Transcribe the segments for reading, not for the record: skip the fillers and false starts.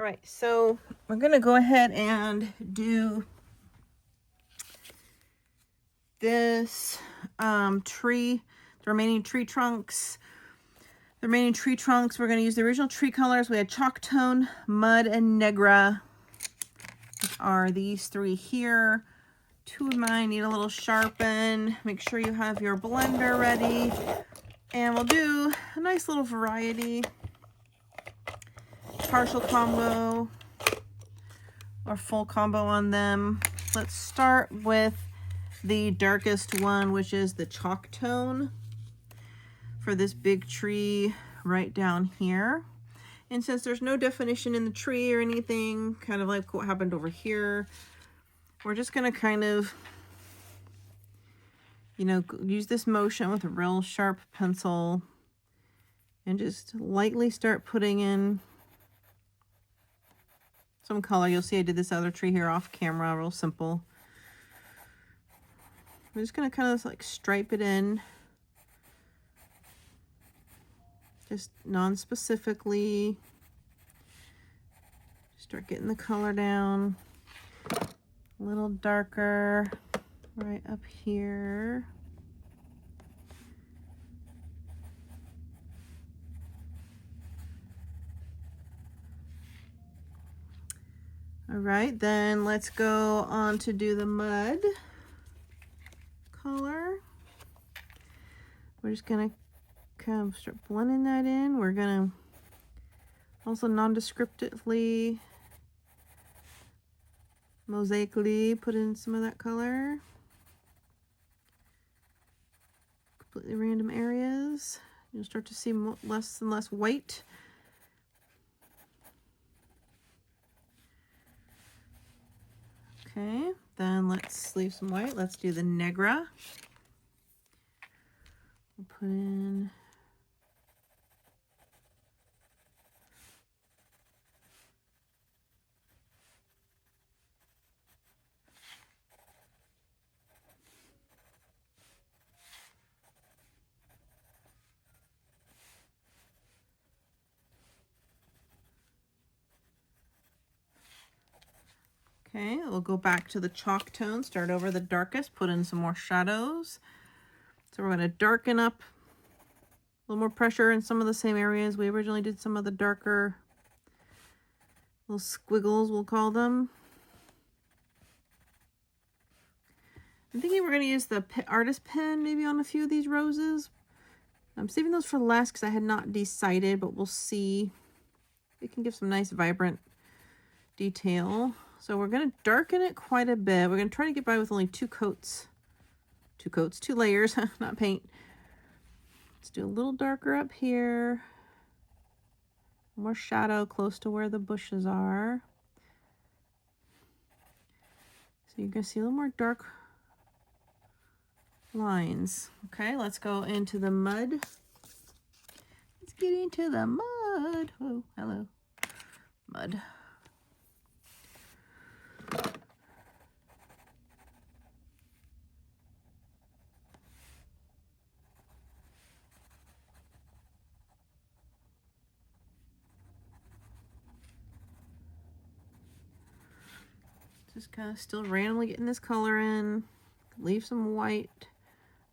right, so we're gonna go ahead and do this tree, the remaining tree trunks. The remaining tree trunks, we're gonna use the original tree colors. We had chalk tone, mud, and negra, which are these three here. Two of mine need a little sharpen. Make sure you have your blender ready. And we'll do a nice little variety. Partial combo or full combo on them. Let's start with the darkest one, which is the chalk tone for this big tree right down here. And since there's no definition in the tree or anything, kind of like what happened over here, we're just gonna kind of, you know, use this motion with a real sharp pencil and just lightly start putting in some color. You'll see I did this other tree here off camera, real simple. I'm just gonna kind of like stripe it in, just non-specifically. Start getting the color down. A little darker right up here. All right, then let's go on to do the mud color. We're just gonna kind of start blending that in. We're gonna also non-descriptively, mosaically put in some of that color. Completely random areas. You'll start to see less and less white. Okay, then let's leave some white. Let's do the negra. We'll put in okay, we'll go back to the chalk tone, start over the darkest, put in some more shadows. So we're going to darken up a little more pressure in some of the same areas. We originally did some of the darker little squiggles, we'll call them. I'm thinking we're going to use the artist pen maybe on a few of these roses. I'm saving those for last because I had not decided, but we'll see. It can give some nice vibrant detail. So we're going to darken it quite a bit. We're going to try to get by with only two layers, not paint. Let's do a little darker up here. More shadow close to where the bushes are. So you're going to see a little more dark lines. Okay, let's go into the mud. Let's get into the mud. Oh, hello. Mud. Just kind of still randomly getting this color in. Leave some white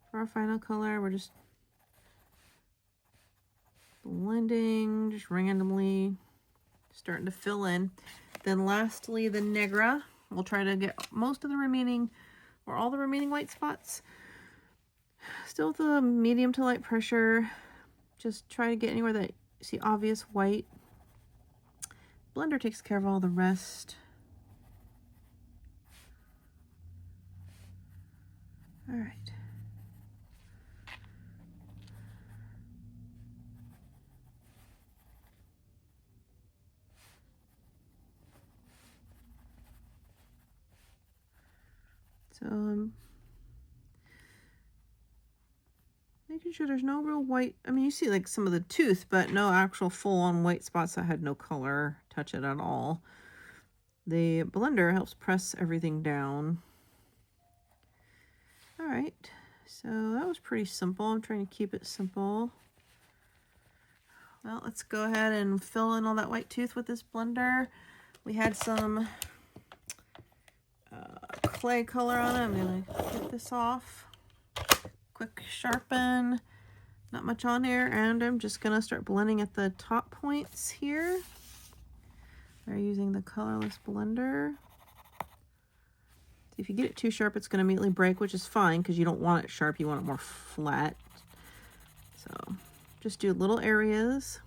for our final color. We're just blending, just randomly starting to fill in. Then lastly, the negra. We'll try to get most of the remaining, or all the remaining white spots. Still with the medium to light pressure. Just try to get anywhere that you see obvious white. Blender takes care of all the rest. All right. So making sure there's no real white. I mean, you see like some of the tooth, but no actual full-on white spots that had no color touch it at all. The blender helps press everything down. All right, so that was pretty simple. I'm trying to keep it simple. Well, let's go ahead and fill in all that white tooth with this blender. We had some clay color on it. I'm going to get this off. Quick sharpen. Not much on here. And I'm just going to start blending at the top points here. We're using the colorless blender. If you get it too sharp, it's going to immediately break, which is fine because you don't want it sharp. You want it more flat. So just do little areas.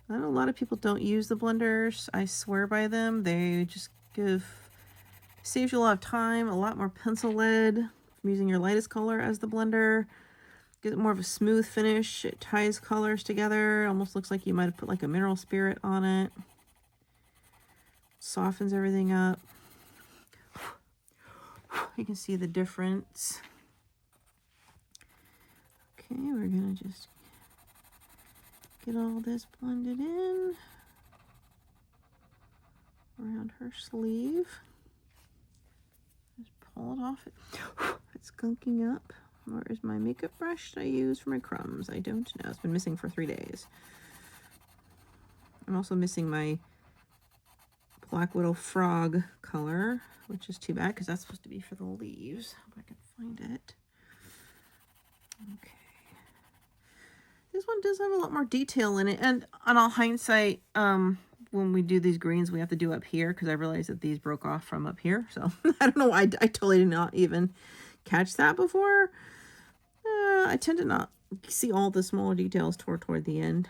I know a lot of people don't use the blenders. I swear by them. They just saves you a lot of time, a lot more pencil lead from using your lightest color as the blender. Get more of a smooth finish. It ties colors together. Almost looks like you might have put like a mineral spirit on it. Softens everything up. You can see the difference. Okay, we're gonna just get all this blended in around her sleeve. Just pull it off. It's gunking up. Where is my makeup brush I use for my crumbs? I don't know. It's been missing for 3 days. I'm also missing my Black Widow frog color, which is too bad because that's supposed to be for the leaves. Hope I can find it. Okay. This one does have a lot more detail in it. And on all hindsight, when we do these greens, we have to do up here because I realized that these broke off from up here. So I don't know why I totally did not even catch that before. I tend to not see all the smaller details toward the end.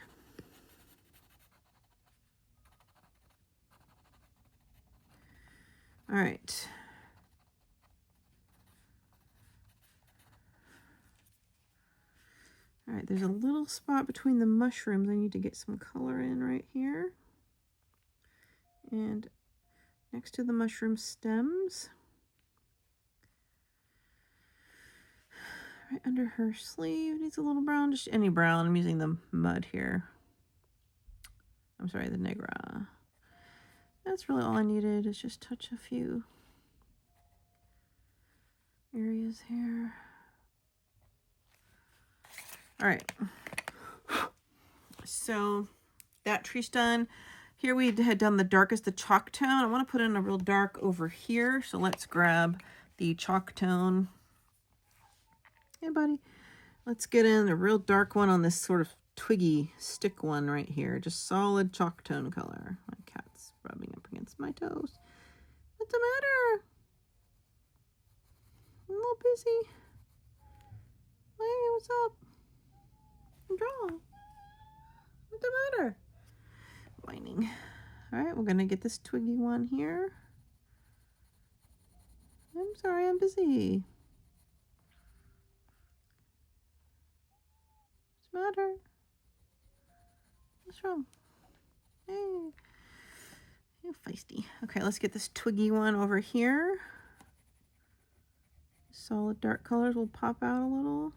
All right. All right, there's a little spot between the mushrooms. I need to get some color in right here. And next to the mushroom stems. Right under her sleeve, needs a little brown, just any brown. I'm using the mud here. I'm sorry, the Negra. That's really all I needed, is just touch a few areas here. All right, so that tree's done. Here we had done the darkest, the chalk tone. I want to put in a real dark over here, so let's grab the chalk tone. Hey, buddy. Let's get in a real dark one on this sort of twiggy stick one right here. Just solid chalk tone color. My cat's rubbing up against my toes. What's the matter? I'm a little busy. Hey, what's up? Draw. What's the matter? Whining. All right, we're gonna get this twiggy one here. I'm sorry, I'm busy. What's the matter? What's wrong? Hey, you're feisty. Okay, let's get this twiggy one over here. Solid dark colors will pop out a little.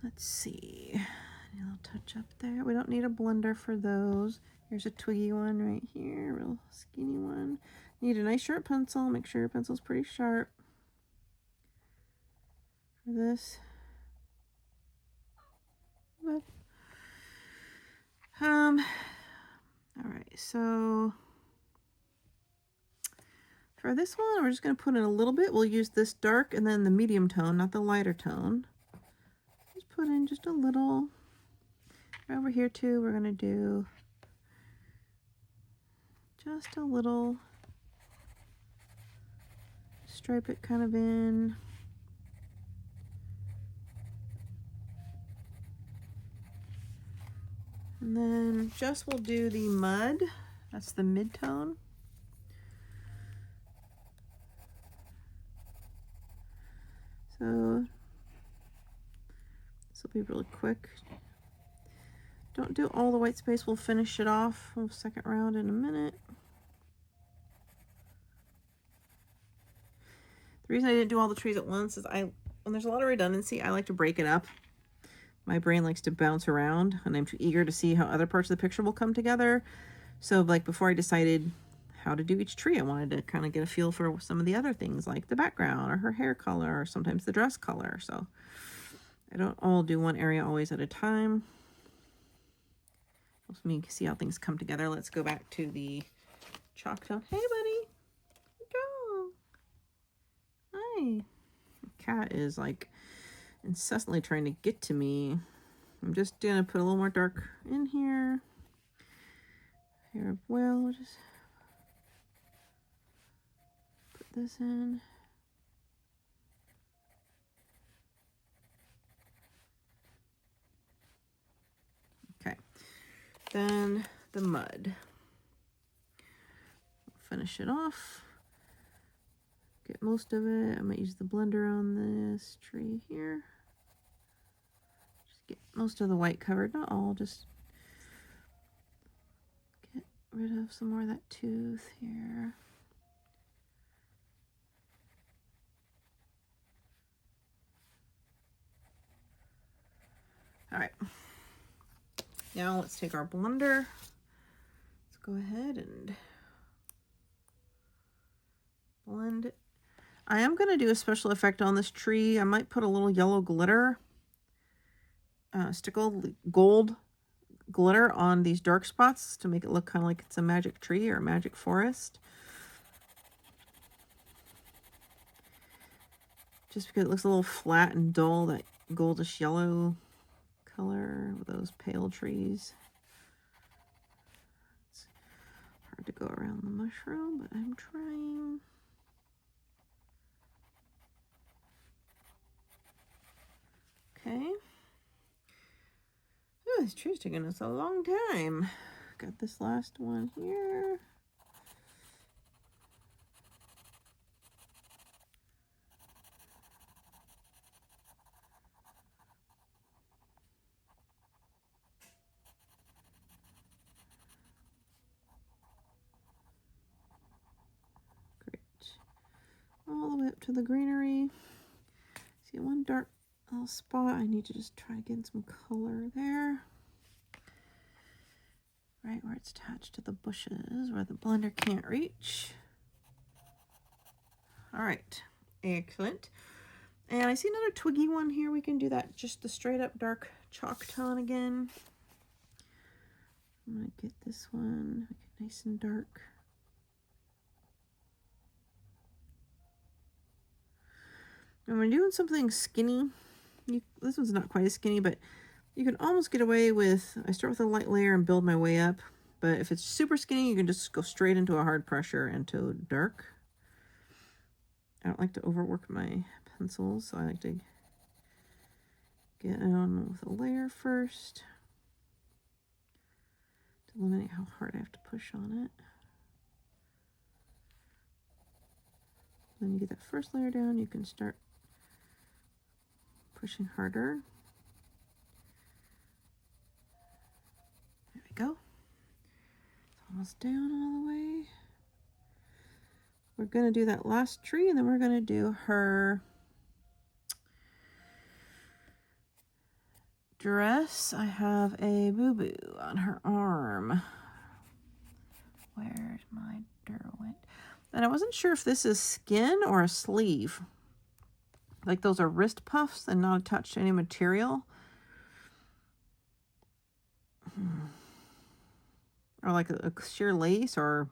Let's see. A little touch up there. We don't need a blender for those. Here's a twiggy one right here, real skinny one. Need a nice sharp pencil. Make sure your pencil's pretty sharp for this. But, all right, so for this one, we're just going to put in a little bit. We'll use this dark and then the medium tone, not the lighter tone. Just put in just a little. Right over here too, we're going to do just a little. Stripe it kind of in. And then just we'll do the mud. That's the mid-tone. So this will be really quick. Don't do all the white space. We'll finish it off. We'll second round in a minute. The reason I didn't do all the trees at once is when there's a lot of redundancy, I like to break it up. My brain likes to bounce around, and I'm too eager to see how other parts of the picture will come together. So like before I decided how to do each tree. I wanted to kind of get a feel for some of the other things like the background or her hair color or sometimes the dress color. So I don't all do one area always at a time. Helps me see how things come together. Let's go back to the chalk tone. Hey, buddy. Go. Hi. The cat is like incessantly trying to get to me. I'm just gonna put a little more dark in here. Hair of whale, just put this in. Okay, then the mud. Finish it off. Get most of it. I might use the blender on this tree here. Just get most of the white covered, not all, just get rid of some more of that tooth here. All right, now let's take our blender. Let's go ahead and blend it. I am going to do a special effect on this tree. I might put a little yellow glitter, stickle gold glitter on these dark spots to make it look kind of like it's a magic tree or a magic forest. Just because it looks a little flat and dull, that goldish yellow color with those pale trees. It's hard to go around the mushroom, but I'm trying. Okay. Oh, this tree's taking us a long time. Got this last one here. All the way up to the greenery. See one dark little spot. I need to just try to get some color there. Right where it's attached to the bushes, where the blender can't reach. All right, excellent. And I see another twiggy one here. We can do that, just the straight up dark chalk tone again. I'm gonna get this one, make it nice and dark. And when doing something skinny, this one's not quite as skinny, but you can almost get away with, I start with a light layer and build my way up. But if it's super skinny, you can just go straight into a hard pressure into dark. I don't like to overwork my pencils, so I like to get on with a layer first to eliminate how hard I have to push on it. Then you get that first layer down, you can start pushing harder. There we go. It's almost down all the way. We're going to do that last tree, and then we're going to do her dress. I have a boo-boo on her arm. Where's my Derwent? And I wasn't sure if this is skin or a sleeve. Like those are wrist puffs and not attached to any material. Or like a sheer lace, or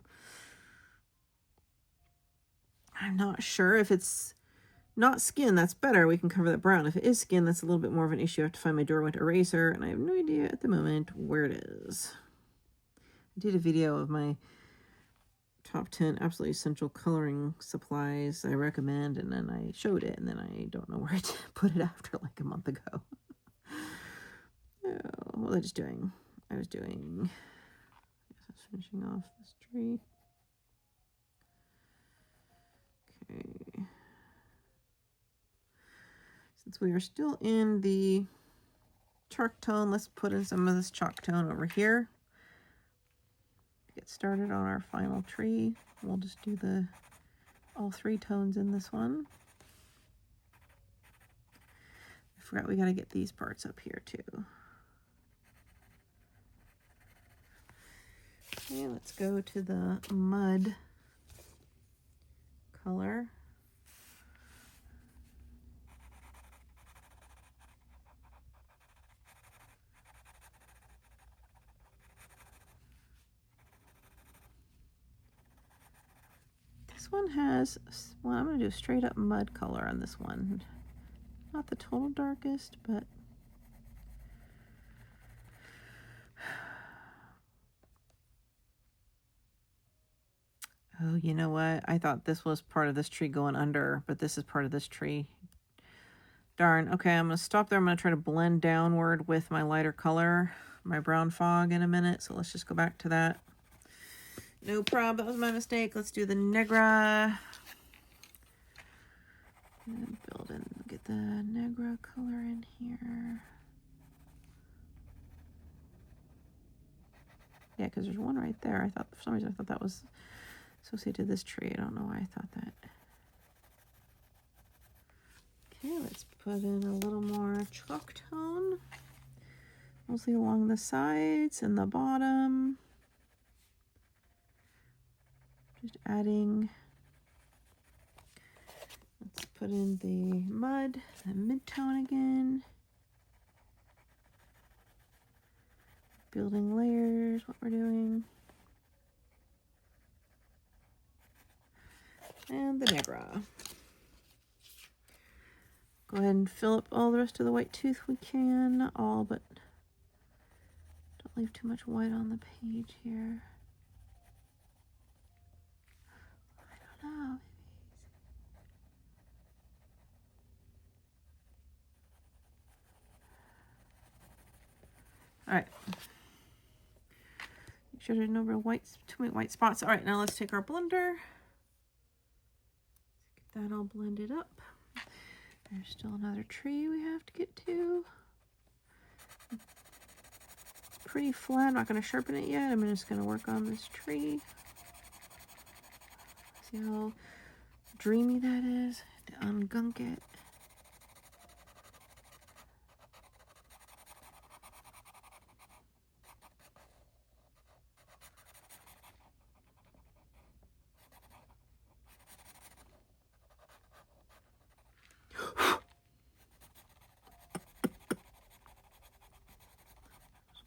I'm not sure. If it's not skin, that's better. We can cover that brown. If it is skin, that's a little bit more of an issue. I have to find my Derwent eraser, and I have no idea at the moment where it is. I did a video of my top 10 absolutely essential coloring supplies I recommend, and then I showed it, and then I don't know where to put it after like a month ago. Oh, what was I just doing? I was finishing off this tree. Okay. Since we are still in the chalk tone, let's put in some of this chalk tone over here. Get started on our final tree. We'll just do all three tones in this one. I forgot we got to get these parts up here too. Okay, let's go to the mud color. This one has, well, I'm going to do a straight up mud color on this one. Not the total darkest, but oh, you know what? I thought this was part of this tree going under, but this is part of this tree. Darn. Okay, I'm going to stop there. I'm going to try to blend downward with my lighter color, my brown fog in a minute. So let's just go back to that. No problem. That was my mistake. Let's do the Negra. And build in, get the Negra color in here. Yeah, because there's one right there. I thought, for some reason, I thought that was associated to this tree. I don't know why I thought that. Okay, let's put in a little more chalk tone, mostly along the sides and the bottom. Just adding, let's put in the mud, the mid-tone again. Building layers, what we're doing. And the Negra. Go ahead and fill up all the rest of the white tooth we can. Not all, but don't leave too much white on the page here. I don't know. All right. Make sure there's no real too many white spots. All right, now let's take our blender. Get that all blended up. There's still another tree we have to get to. Pretty flat. I'm not going to sharpen it yet. I'm just going to work on this tree. See how dreamy that is? To ungunk it.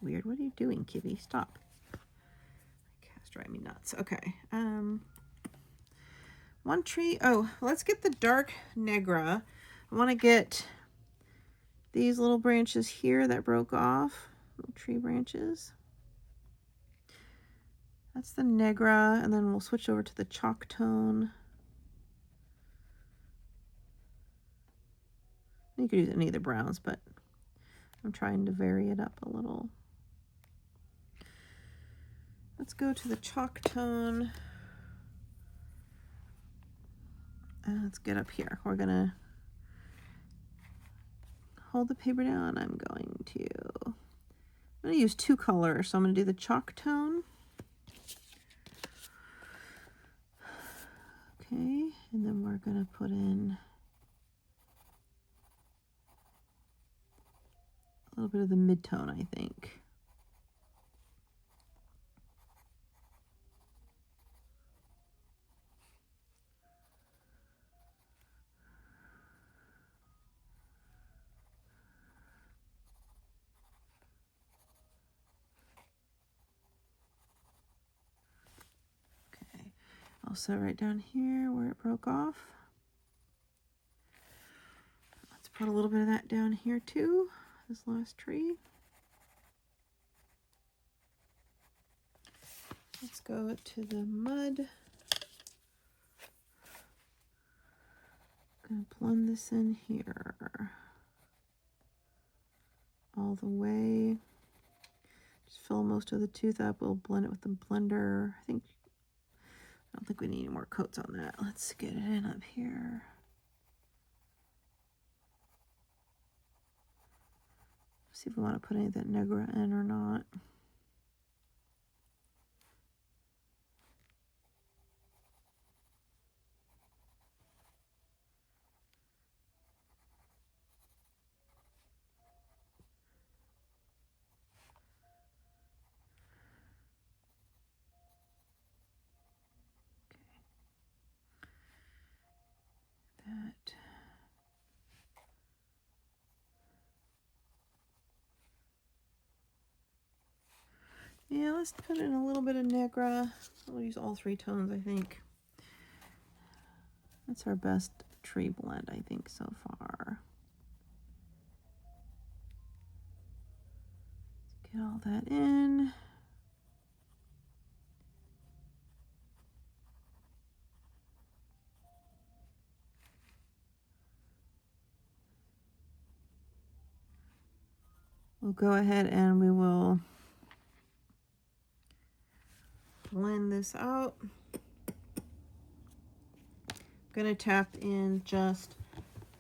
Weird. What are you doing, Kitty? Stop. Cats drive me nuts. Okay. One tree. Oh, let's get the dark Negra. I want to get these little branches here that broke off. Little tree branches. That's the Negra, and then we'll switch over to the chalk tone. You could use any of the browns, but I'm trying to vary it up a little. Let's go to the chalk tone. And let's get up here. We're gonna hold the paper down. I'm gonna use two colors. So I'm gonna do the chalk tone. Okay, and then we're gonna put in a little bit of the mid-tone, I think. Okay, also right down here where it broke off. Let's put a little bit of that down here too, this last tree. Let's go to the mud. Gonna blend this in here all the way. Just fill most of the tooth up. We'll blend it with the blender. I don't think we need any more coats on that. Let's get it in up here. See if we want to put any of that Negra in or not. that. Yeah, let's put in a little bit of Negra. We'll use all 3 tones, I think. That's our best tree blend, I think, so far. Let's get all that in. We'll go ahead and we will blend this out. I'm gonna tap in just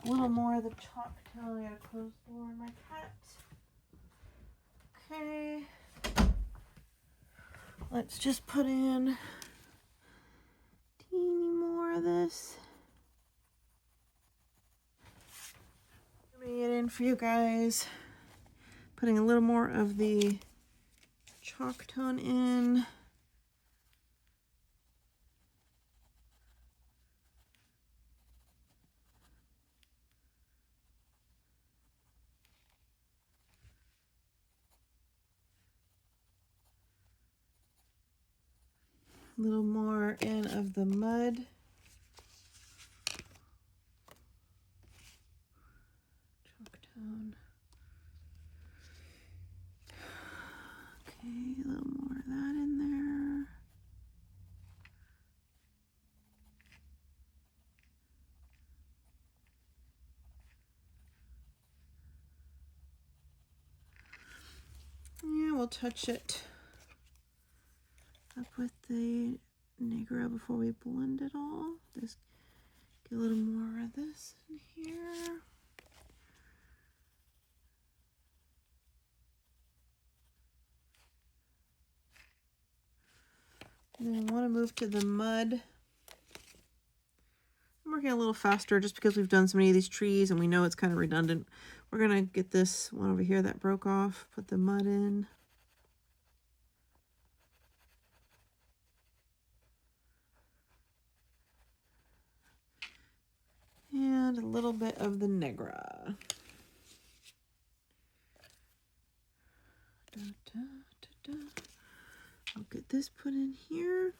a little more of the chalk tone. I gotta close the door on my cat. Okay. Let's just put in teeny more of this. Let me get in for you guys. Putting a little more of the chalk tone in. A little more in of the mud. Chalk tone. Okay, a little more of that in there. Yeah, we'll touch it up with the Negra before we blend it all. Just get a little more of this in here. And then I want to move to the mud. I'm working a little faster just because we've done so many of these trees and we know it's kind of redundant. We're going to get this one over here that broke off, put the mud in. And a little bit of the Negra. Da, da, da, da. I'll get this put in here.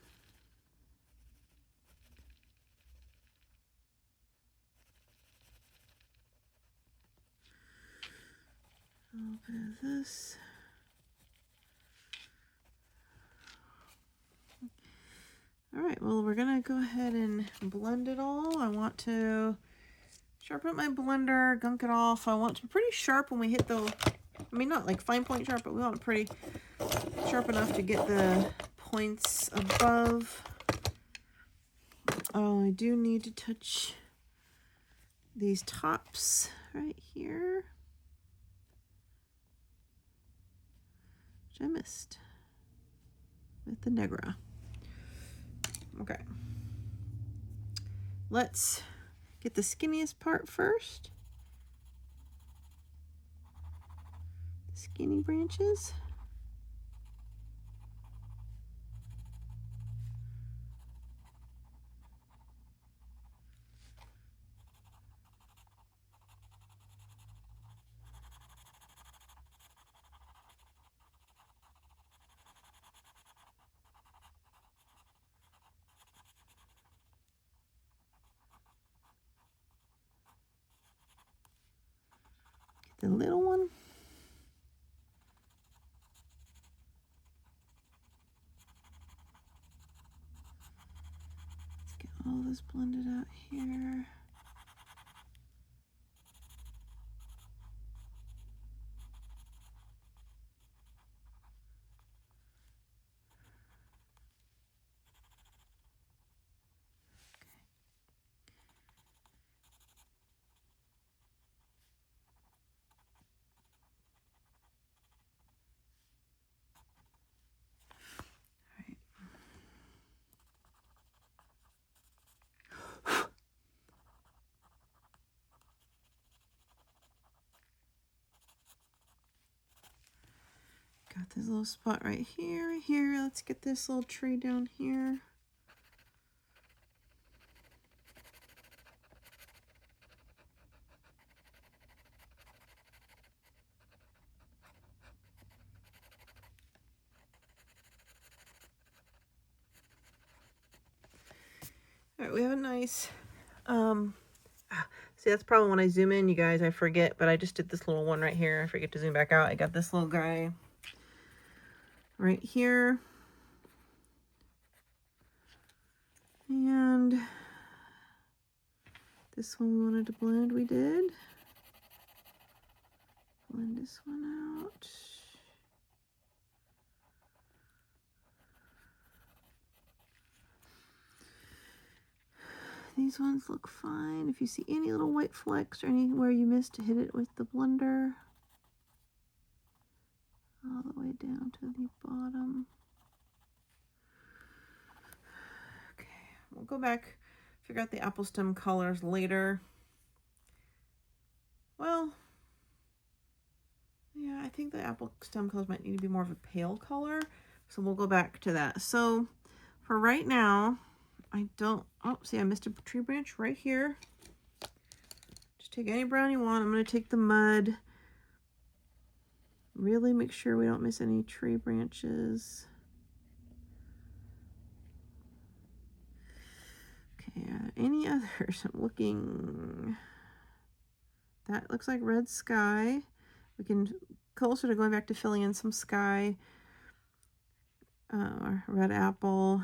A little bit of this. All right, well, we're gonna go ahead and blend it all. I want to sharpen up my blender, gunk it off. I want it to be pretty sharp when we hit the, I mean, not like fine point sharp, but we want it pretty sharp enough to get the points above. Oh, I do need to touch these tops right here, which I missed with the Negra. Okay, let's get the skinniest part first. The skinny branches. The little one. Let's get all this blended out here. Got this little spot right here, right here. Let's get this little tree down here. All right, we have a nice, see, that's probably when I zoom in, you guys, I forget, but I just did this little one right here. I forget to zoom back out. I got this little guy right here. And this one we wanted to blend, we did. Blend this one out. These ones look fine. If you see any little white flecks or anywhere you missed, hit it with the blender. All the way down to the bottom. Okay, we'll go back, figure out the apple stem colors later. Well, yeah, I think the apple stem colors might need to be more of a pale color. So we'll go back to that. So for right now, I don't, oh, see, I missed a tree branch right here. Just take any brown you want. I'm going to take the mud. Really make sure we don't miss any tree branches. Okay, any others? I'm looking. That looks like red sky. We can, closer to going back to filling in some sky. Red apple.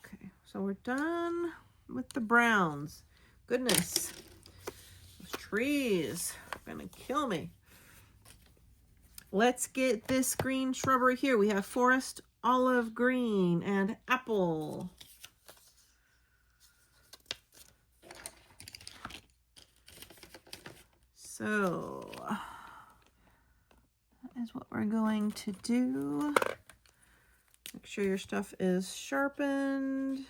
Okay, so we're done with the browns. Goodness, those trees are gonna kill me. Let's get this green shrubbery here. We have forest, olive green, and apple. So that is what we're going to do. Make sure your stuff is sharpened.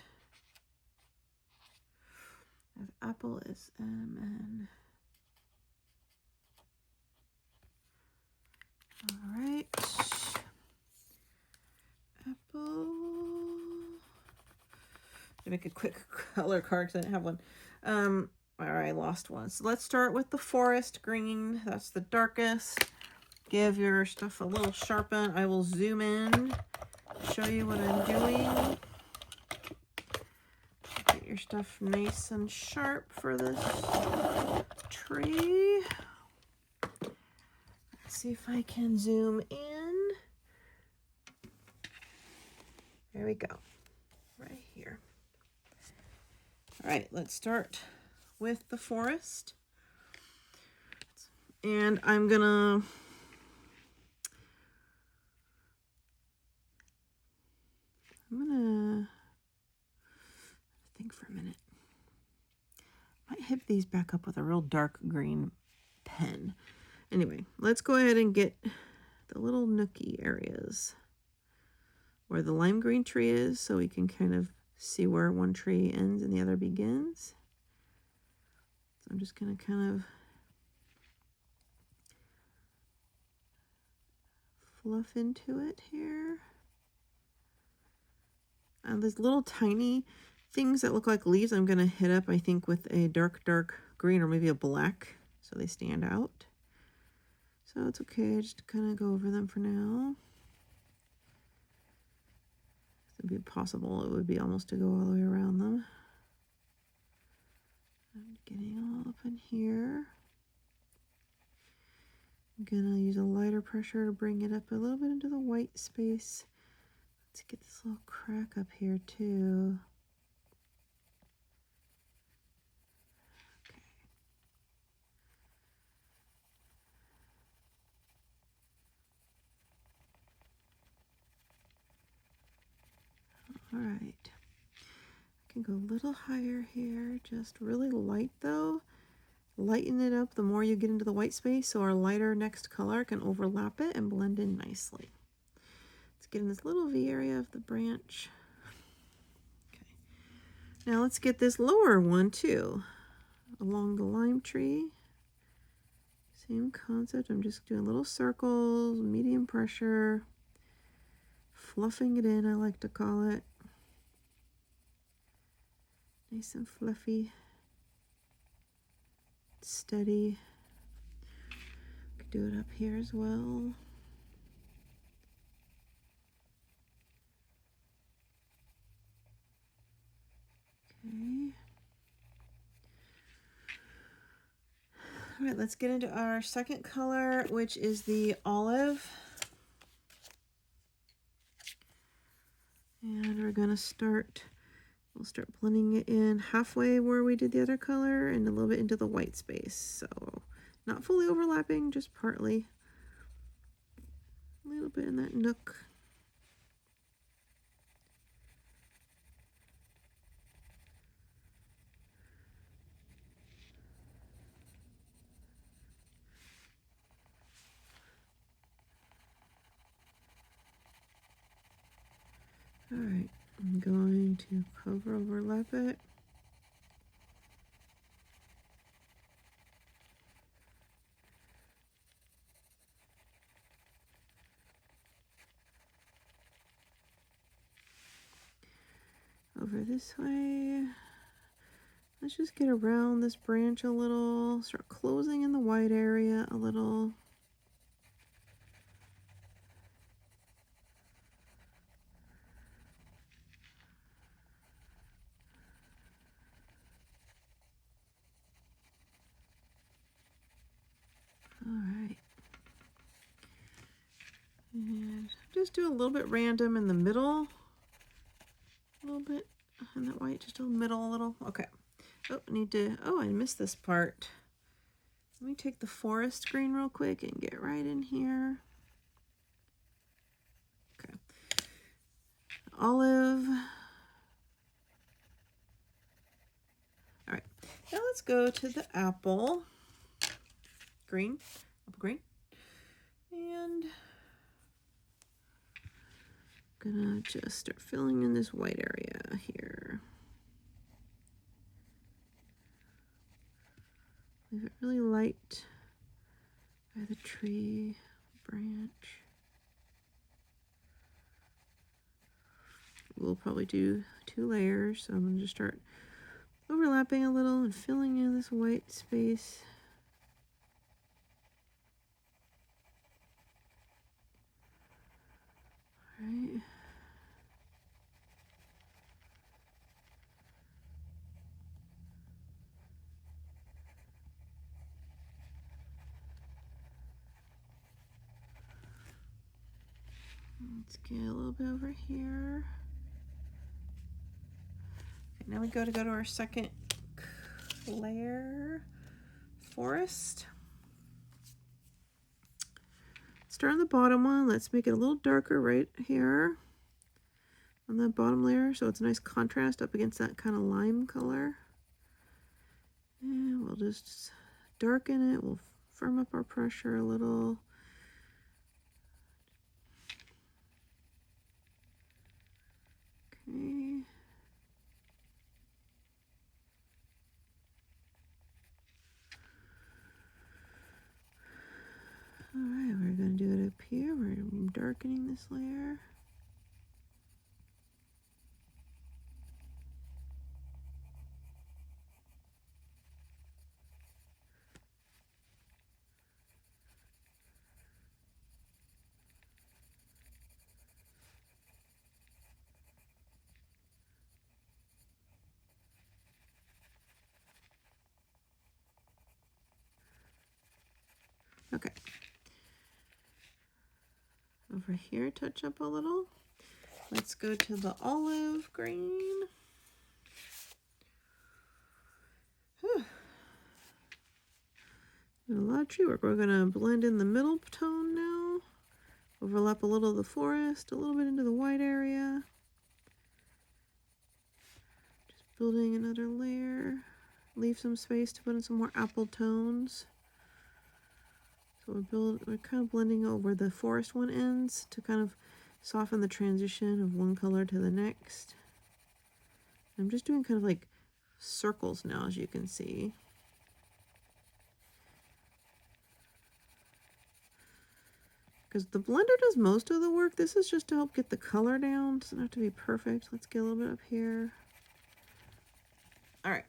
As apple is M and all right. Apple. To make a quick color card because I didn't have one. All right, I lost one. So let's start with the forest green. That's the darkest. Give your stuff a little sharpen. I will zoom in, show you what I'm doing. Get your stuff nice and sharp for this tree. Let's see if I can zoom in. There we go. Right here. All right, let's start with the forest. And I'm gonna think for a minute. Might hit these back up with a real dark green pen. Anyway, let's go ahead and get the little nooky areas where the lime green tree is, so we can kind of see where one tree ends and the other begins. So I'm just gonna kind of fluff into it here. There's little tiny things that look like leaves. I'm gonna hit up, I think, with a dark green or maybe a black so they stand out. So it's okay, just kind of go over them for now. It'd be possible, it would be almost to go all the way around them. I'm getting all up in here. I'm gonna use a lighter pressure to bring it up a little bit into the white space. Let's get this little crack up here too. Okay. All right. I can go a little higher here, just really light though. Lighten it up the more you get into the white space so our lighter next color can overlap it and blend in nicely. Let's get in this little V area of the branch. Okay. Now let's get this lower one too, along the lime tree. Same concept, I'm just doing little circles, medium pressure, fluffing it in, I like to call it. Nice and fluffy. Steady. Could do it up here as well. Okay. All right, let's get into our second color, which is the olive. And we're gonna we'll start blending it in halfway where we did the other color and a little bit into the white space. So not fully overlapping, just partly. A little bit in that nook. All right, I'm going to overlap it. Over this way. Let's just get around this branch a little, start closing in the white area a little. All right. And just do a little bit random in the middle. A little bit in that white, just a middle a little. Okay. Oh, I missed this part. Let me take the forest green real quick and get right in here. Okay. Olive. All right. Now let's go to the apple green. Apple green. And gonna just start filling in this white area here. Leave it really light by the tree branch. We'll probably do 2 layers, so I'm going to just start overlapping a little and filling in this white space. All right. Let's get a little bit over here. Okay, now we go to our second layer, forest. Start on the bottom one. Let's make it a little darker right here on the bottom layer, so it's a nice contrast up against that kind of lime color. And we'll just darken it. We'll firm up our pressure a little. Okay. All right, we're going to do it up here. We're darkening this layer. Okay. Over here, touch up a little. Let's go to the olive green. Whew. A lot of tree work. We're going to blend in the middle tone now. Overlap a little of the forest, a little bit into the white area. Just building another layer. Leave some space to put in some more apple tones. So we're kind of blending over the forest one ends to kind of soften the transition of one color to the next. I'm just doing kind of like circles now, as you can see. Because the blender does most of the work. This is just to help get the color down. It doesn't have to be perfect. Let's get a little bit up here. All right.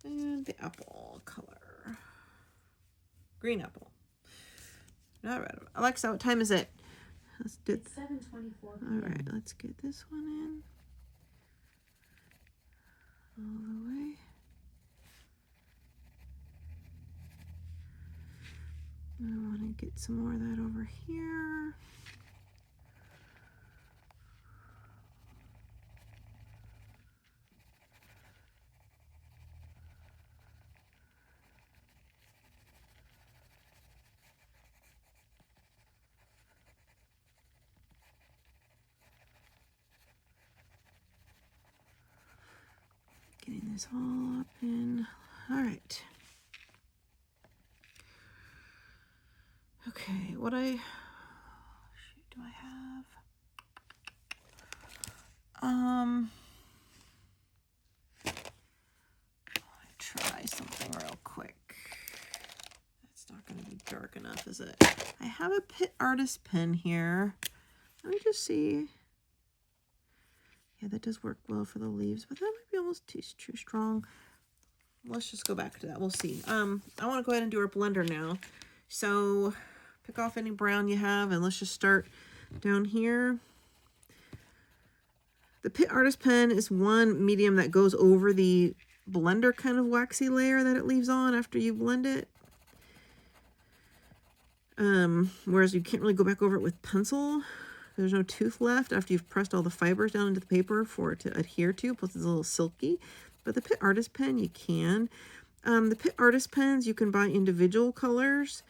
And the apple color. Green apple. Not red. Alexa, what time is it? Let's do it. It's 7:24 p.m. All right, let's get this one in. all the way. I want to get some more of that over here. Getting this all up in. All right. Okay, what do I have? Try something real quick. It's not going to be dark enough, is it? I have a Pit Artist pen here. Let me just see. Yeah, that does work well for the leaves, but that might be almost too strong. Let's just go back to that. We'll see. I want to go ahead and do our blender now. So pick off any brown you have, and let's just start down here. The Pit Artist pen is one medium that goes over the blender kind of waxy layer that it leaves on after you blend it. Whereas you can't really go back over it with pencil. There's no tooth left after you've pressed all the fibers down into the paper for it to adhere to, plus it's a little silky. But the Pit Artist pen, you can. The Pit Artist pens, you can buy individual colors.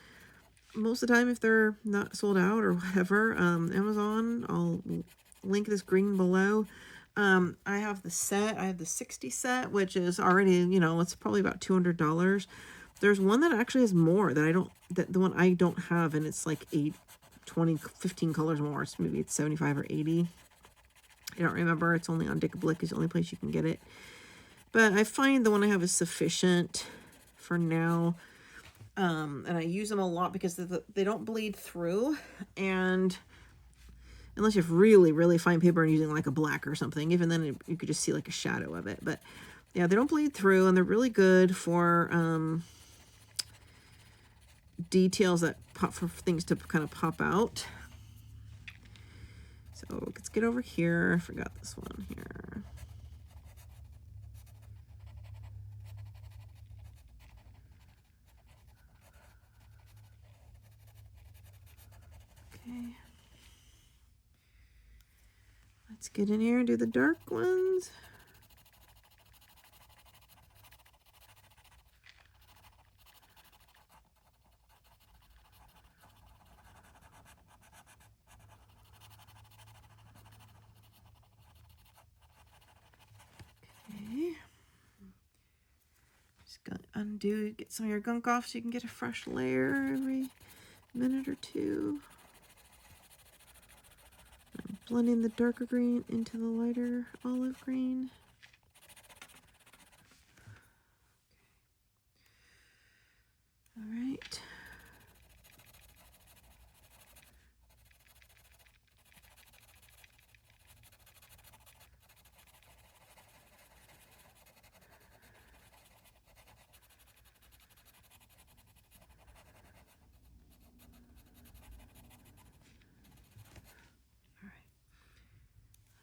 Most of the time, if they're not sold out or whatever, Amazon, I'll link this green below. I have the set. I have the 60 set, which is already, you know, it's probably about $200. There's one that actually has more that the one I don't have, and it's like 15 colors more. So maybe it's 75 or 80. I don't remember. It's only on Dick Blick is the only place you can get it. But I find the one I have is sufficient for now. And I use them a lot because they don't bleed through. And unless you have really, really fine paper and using like a black or something, even then you could just see like a shadow of it. But yeah, they don't bleed through, and they're really good for details that pop, for things to kind of pop out. So let's get over here. I forgot this one here. Okay. Let's get in here and do the dark ones. Okay. Just gonna undo, get some of your gunk off so you can get a fresh layer every minute or two. I'm blending the darker green into the lighter olive green. All right.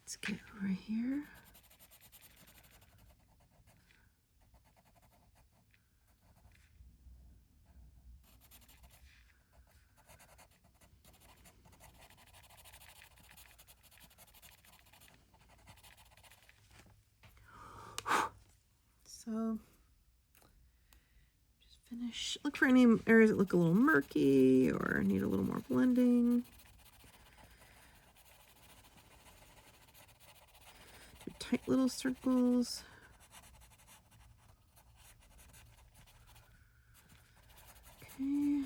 Let's get over here. So just finish. Look for any areas that look a little murky or need a little more blending. Do tight little circles. Okay.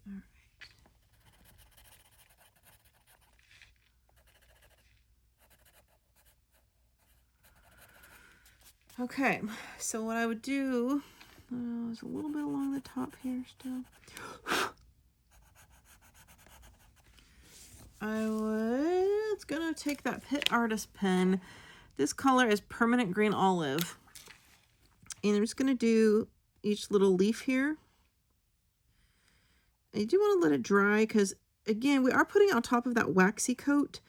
All right. Okay, so what I would do is a little bit along the top here still. It's gonna take that Pit Artist pen. This color is Permanent Green Olive. And I'm just going to do each little leaf here. I do want to let it dry because, again, we are putting on top of that waxy coat.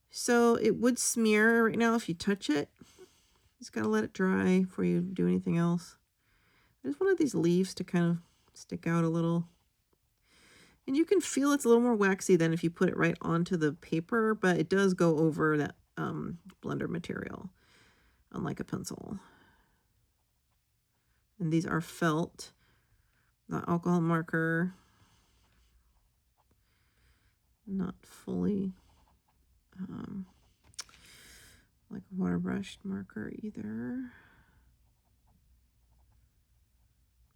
So it would smear right now if you touch it. Just got to let it dry before you do anything else. I just wanted these leaves to kind of stick out a little. And you can feel it's a little more waxy than if you put it right onto the paper, but it does go over that blender material, unlike a pencil. And these are felt, not alcohol marker, not fully like a water brushed marker either.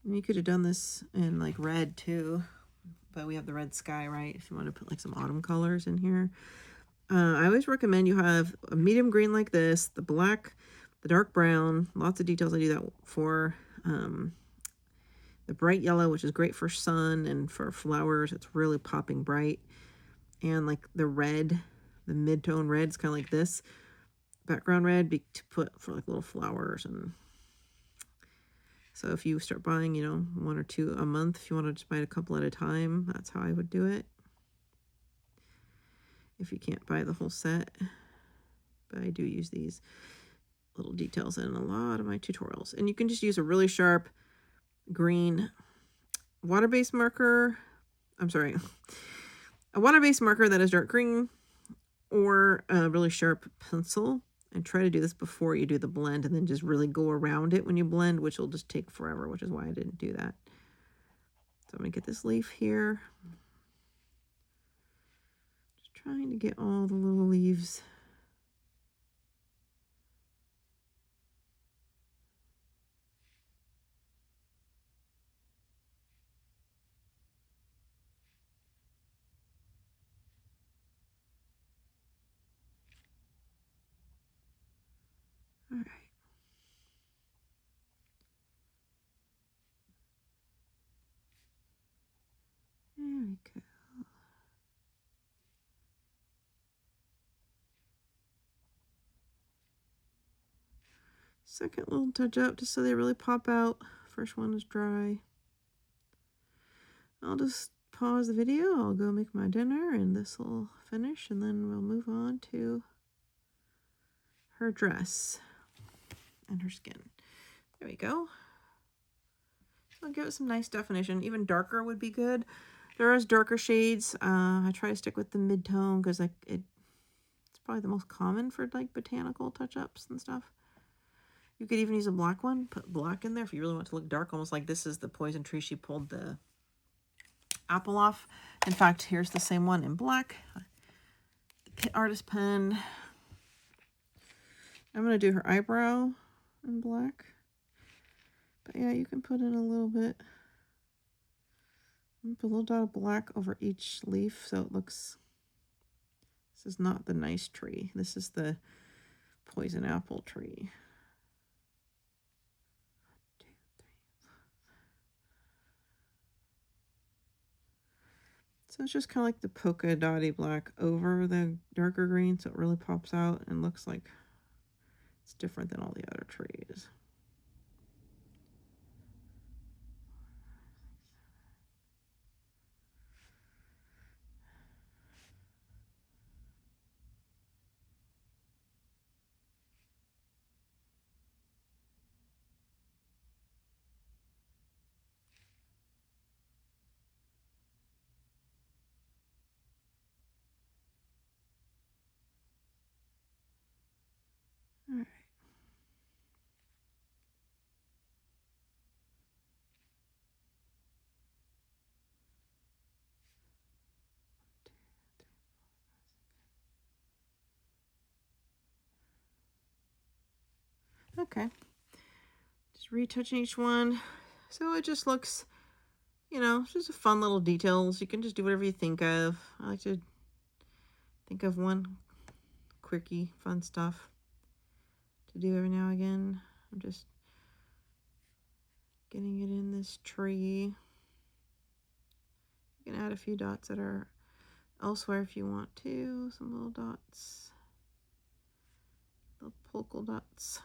And you could have done this in like red too, but we have the red sky, right? If you want to put like some autumn colors in here. I always recommend you have a medium green like this, the black, the dark brown, lots of details I do that for. The bright yellow, which is great for sun and for flowers. It's really popping bright. And like the red, the mid-tone red is kind of like this. Background red to put for like little flowers. And so if you start buying, you know, 1 or 2 a month, if you want to just buy a couple at a time, that's how I would do it. If you can't buy the whole set. But I do use these little details in a lot of my tutorials. And you can just use a really sharp green water-based marker. I'm sorry. A water-based marker that is dark green, or a really sharp pencil, and try to do this before you do the blend, and then just really go around it when you blend, which will just take forever, which is why I didn't do that. So I'm going to get this leaf here. Just trying to get all the little leaves. All right. There we go. Second little touch up just so they really pop out. First one is dry. I'll just pause the video. I'll go make my dinner and this will finish, and then we'll move on to her dress and her skin. There we go. So I'll give it some nice definition. Even darker would be good. There is darker shades. I try to stick with the mid-tone because like it's probably the most common for like botanical touch-ups and stuff. You could even use a black one. Put black in there if you really want to look dark, almost like this is the poison tree she pulled the apple off. In fact, here's the same one in black. The artist pen. I'm going to do her eyebrow in black. But yeah, you can put in a little bit. Put a little dot of black over each leaf so it looks... This is not the nice tree. This is the poison apple tree. So it's just kind of like the polka dotty black over the darker green, so it really pops out and looks like it's different than all the other trees. All right. Okay, just retouching each one. So it just looks, you know, it's just a fun little details. You can just do whatever you think of. I like to think of one quirky, fun stuff to do every now and again. I'm just getting it in this tree. You can add a few dots that are elsewhere if you want to. Some little dots. Little polka dots.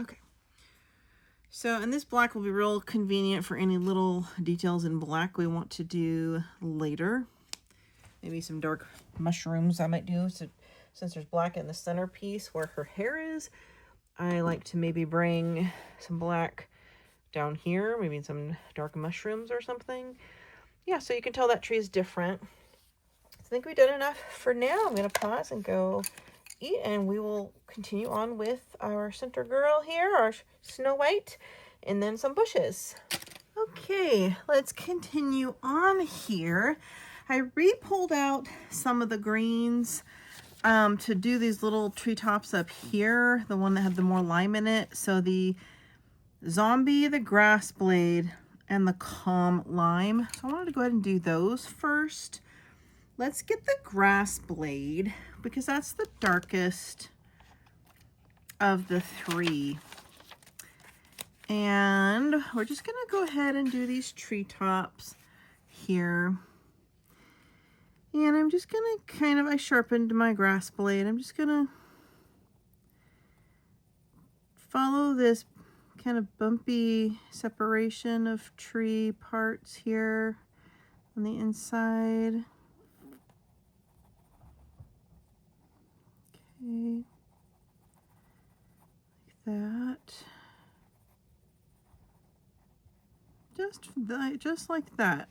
Okay. So, and this black will be real convenient for any little details in black we want to do later. Maybe some dark mushrooms I might do. So, since there's black in the centerpiece where her hair is, I like to maybe bring some black down here, maybe some dark mushrooms or something. Yeah, so you can tell that tree is different. I think we've done enough for now. I'm going to pause and go eat, and we will continue on with our center girl here, our Snow White, and then some bushes. Okay, let's continue on here. I re-pulled out some of the greens to do these little treetops up here, the one that had the more lime in it. So the Zombie, the Grass Blade, and the Calm Lime. So I wanted to go ahead and do those first. Let's get the Grass Blade because that's the darkest of the three. And we're just gonna go ahead and do these treetops here. And I'm just gonna I sharpened my Grass Blade. I'm just gonna follow this kind of bumpy separation of tree parts here on the inside. Okay, like that. Just like that.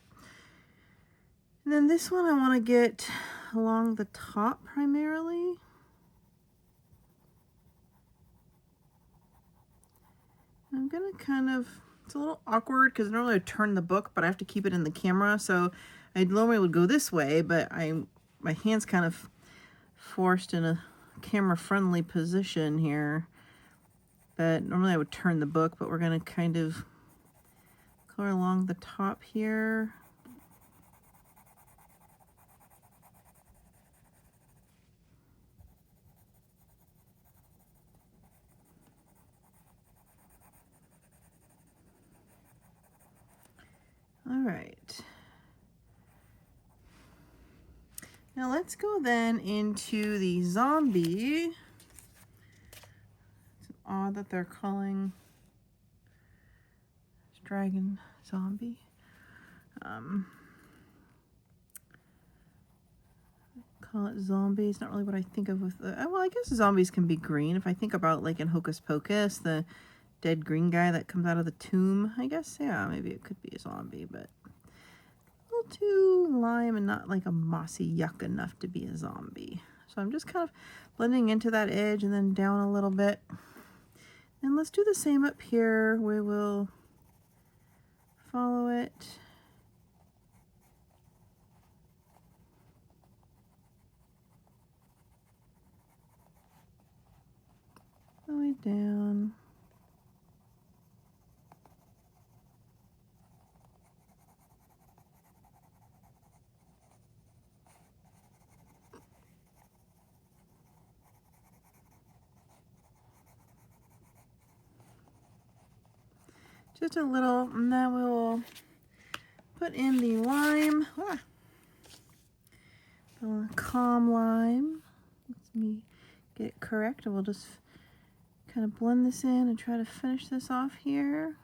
And then this one I want to get along the top primarily. I'm gonna it's a little awkward because normally I turn the book, but I have to keep it in the camera. So I normally would go this way, but my hand's kind of forced in a camera friendly position here. But normally I would turn the book, but we're gonna kind of color along the top here. All right. Now let's go then into the zombie. It's odd that they're calling this dragon zombie. Call it zombie. It's not really what I think of with the, well, I guess zombies can be green. If I think about like in Hocus Pocus, the dead green guy that comes out of the tomb, I guess, yeah, maybe it could be a zombie, but a little too lime and not like a mossy yuck enough to be a zombie. So I'm just kind of blending into that edge and then down a little bit. And let's do the same up here. We will follow it. All the way down. Just a little, and then we'll put in the lime. The Calm Lime. Let me get it correct, and we'll just kind of blend this in and try to finish this off here.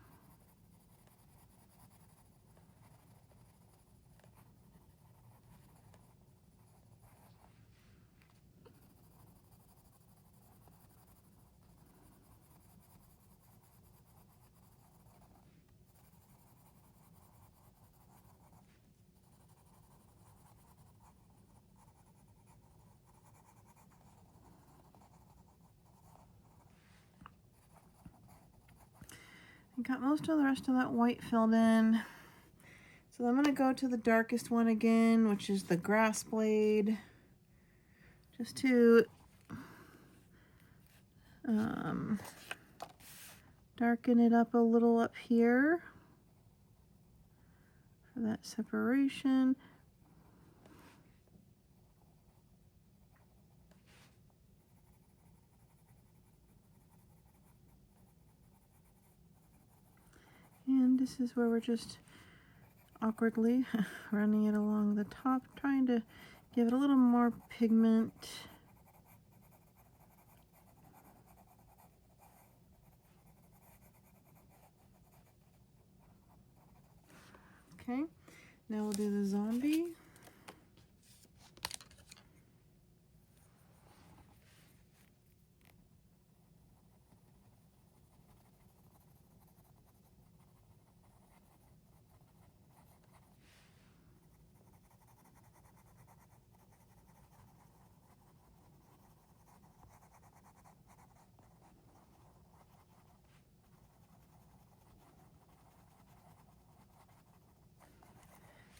I got most of the rest of that white filled in. So I'm going to go to the darkest one again, which is the Grass Blade. Just to darken it up a little up here for that separation. And this is where we're just awkwardly running it along the top, trying to give it a little more pigment. Okay, now we'll do the zombie.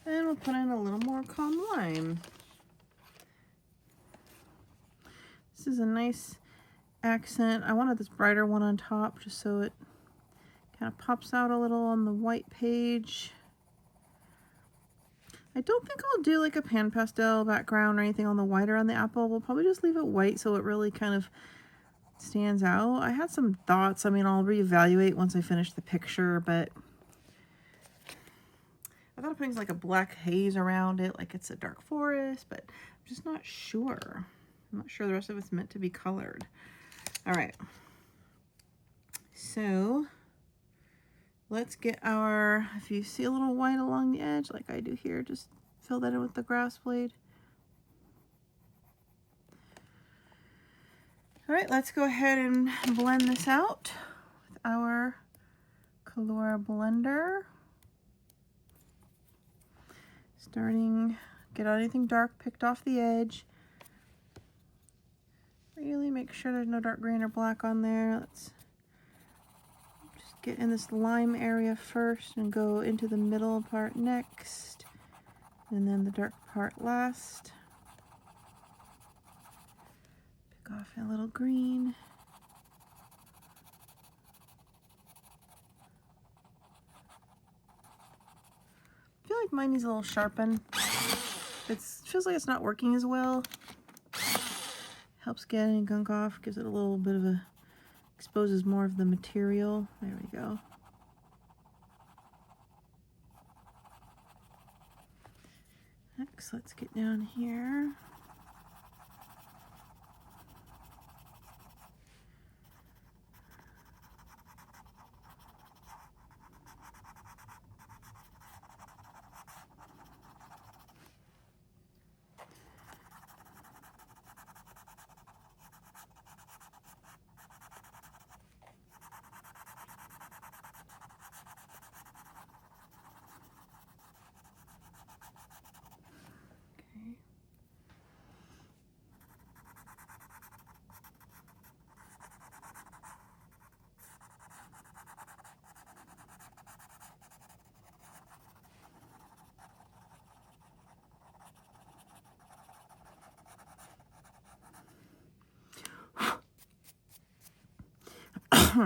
And we'll put in a little more calm lime. This is a nice accent. I wanted this brighter one on top just so it kind of pops out a little on the white page. I don't think I'll do like a pan pastel background or anything on the white or on the apple. We'll probably just leave it white so it really kind of stands out. I had some thoughts. I mean, I'll reevaluate once I finish the picture, but I thought of putting like a black haze around it, like it's a dark forest, but I'm just not sure. I'm not sure the rest of it's meant to be colored. All right. So let's get our, if you see a little white along the edge, like I do here, just fill that in with the grass blade. All right, let's go ahead and blend this out with our Color blender. Starting, get out anything dark picked off the edge. Really make sure there's no dark green or black on there. Let's just get in this lime area first and go into the middle part next, and then the dark part last. Pick off a little green. I feel like mine needs a little sharpen. It feels like it's not working as well. Helps get any gunk off, gives it a little bit of a, exposes more of the material. There we go. Next, let's get down here.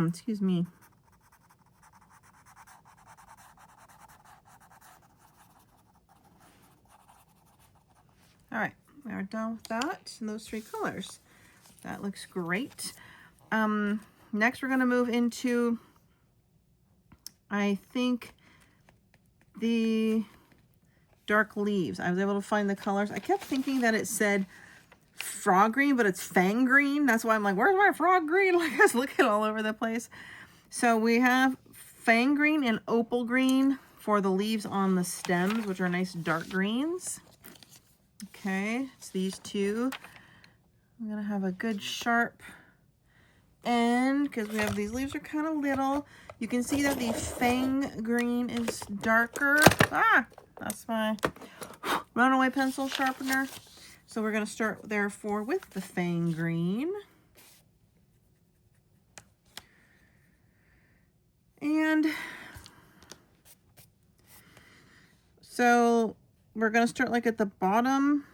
Excuse me. All right, we are done with that and those three colors. That looks great. Next we're going to move into, I think, the dark leaves. I was able to find the colors. I kept thinking that it said frog green, but it's fang green. That's why I'm like, where's my frog green? Like, I was looking all over the place. So we have fang green and opal green for the leaves on the stems, which are nice dark greens. Okay, it's these two. I'm gonna have a good sharp end because we have these leaves are kind of little. You can see that the fang green is darker. Ah, that's my runaway pencil sharpener. So we're going to start therefore with the fang green. And so we're going to start like at the bottom.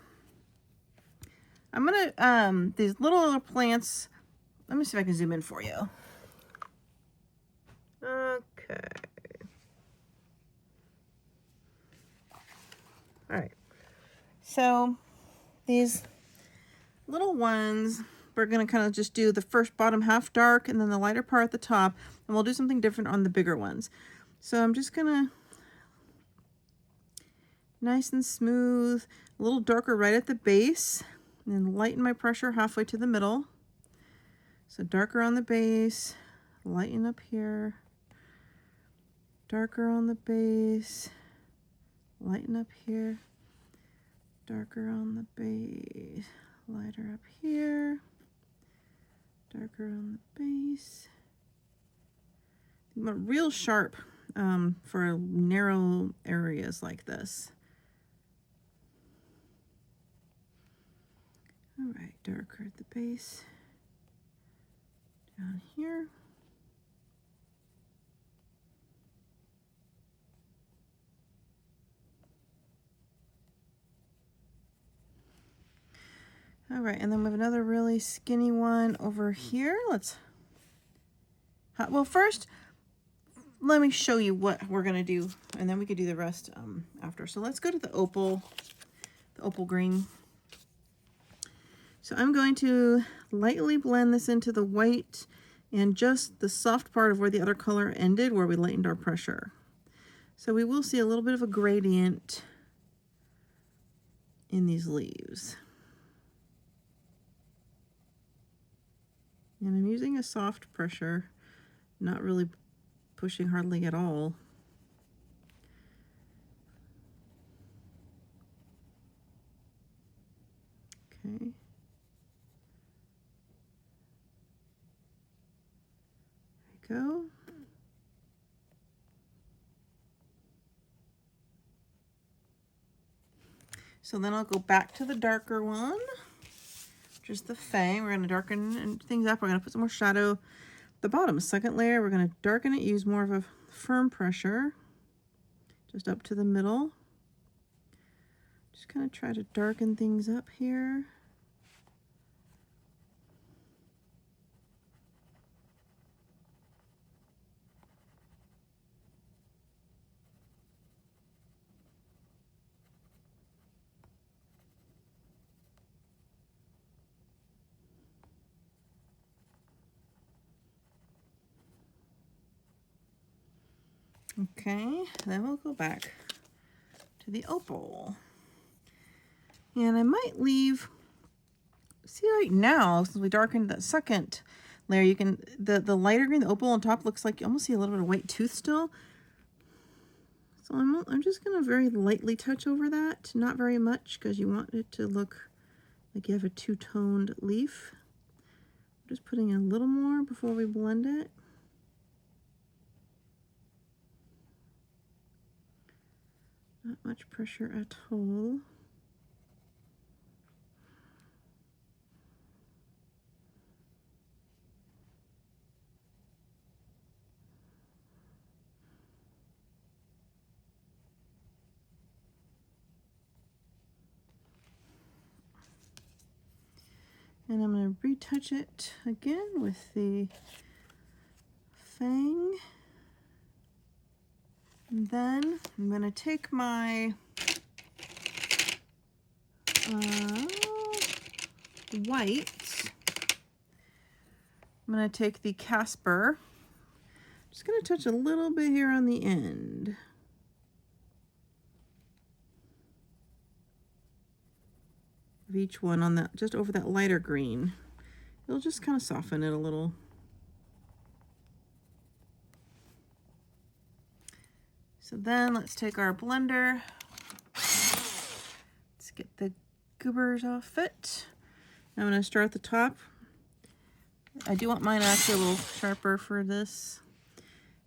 I'm going to, these little plants, let me see if I can zoom in for you. Okay. All right. So these little ones, we're going to kind of just do the first bottom half dark and then the lighter part at the top, and we'll do something different on the bigger ones. So I'm just going to, nice and smooth, a little darker right at the base, and then lighten my pressure halfway to the middle. So darker on the base, lighten up here, darker on the base, lighten up here, darker on the base, lighter up here, darker on the base. But real sharp for narrow areas like this. All right, darker at the base, down here. All right, and then we have another really skinny one over here. Well, first, let me show you what we're gonna do, and then we could do the rest after. So let's go to the opal green. So I'm going to lightly blend this into the white and just the soft part of where the other color ended, where we lightened our pressure. So we will see a little bit of a gradient in these leaves. And I'm using a soft pressure, not really pushing hardly at all. Okay. There we go. So then I'll go back to the darker one. Just the fang. We're going to darken things up. We're going to put some more shadow. The bottom, second layer, we're going to darken it, use more of a firm pressure. Just up to the middle. Just kind of try to darken things up here. Okay, then we'll go back to the opal. And I might leave, see right now, since we darkened that second layer, you can, the lighter green, the opal on top looks like you almost see a little bit of white tooth still. So I'm just gonna very lightly touch over that, not very much, because you want it to look like you have a two-toned leaf. I'm just putting in a little more before we blend it. Not much pressure at all. And I'm going to retouch it again with the fang. And then I'm going to take my white. I'm going to take the Casper. Just going to touch a little bit here on the end. Of each one on that, just over that lighter green. It'll just kind of soften it a little. So then let's take our blender. Let's get the goobers off it. I'm going to start at the top. I do want mine actually a little sharper for this. I'm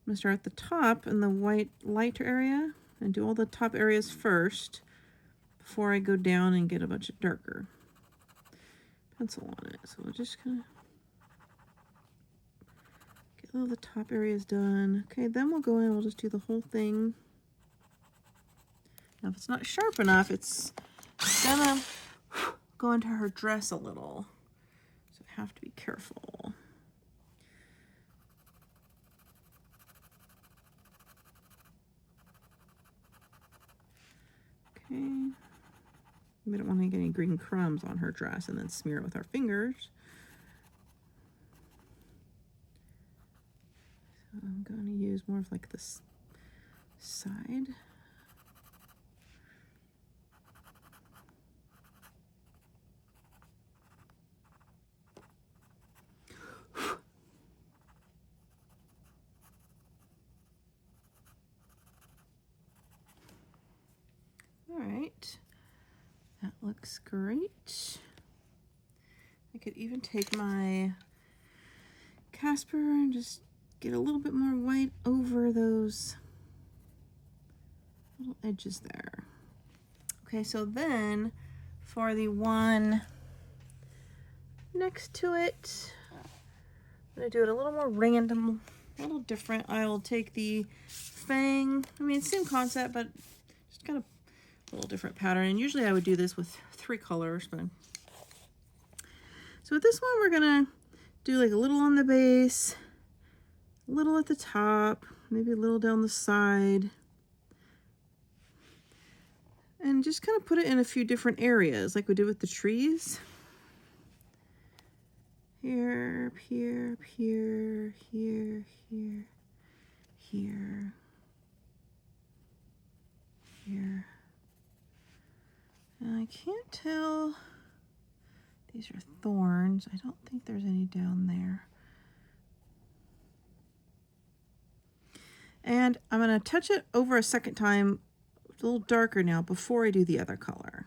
going to start at the top in the white lighter area and do all the top areas first before I go down and get a bunch of darker pencil on it. So we'll just kind of get all the top areas done. Okay, then we'll go in, we'll just do the whole thing. Now if it's not sharp enough, it's gonna go into her dress a little. So I have to be careful. Okay. We don't want to get any green crumbs on her dress and then smear it with our fingers. So I'm going to use more of like this side. looks great. I could even take my Casper and just get a little bit more white over those little edges there. Okay, so then for the one next to it, I'm gonna do it a little more random, a little different. I will take the Fang. I mean, same concept, but just kind of a little different pattern. And usually I would do this with 3 colors, but so with this one, we're gonna do like a little on the base, a little at the top, maybe a little down the side, and just kind of put it in a few different areas like we did with the trees. Here, here, here, here, here, here, here. And I can't tell. These are thorns. I don't think there's any down there. And I'm going to touch it over a second time, a little darker now, before I do the other color.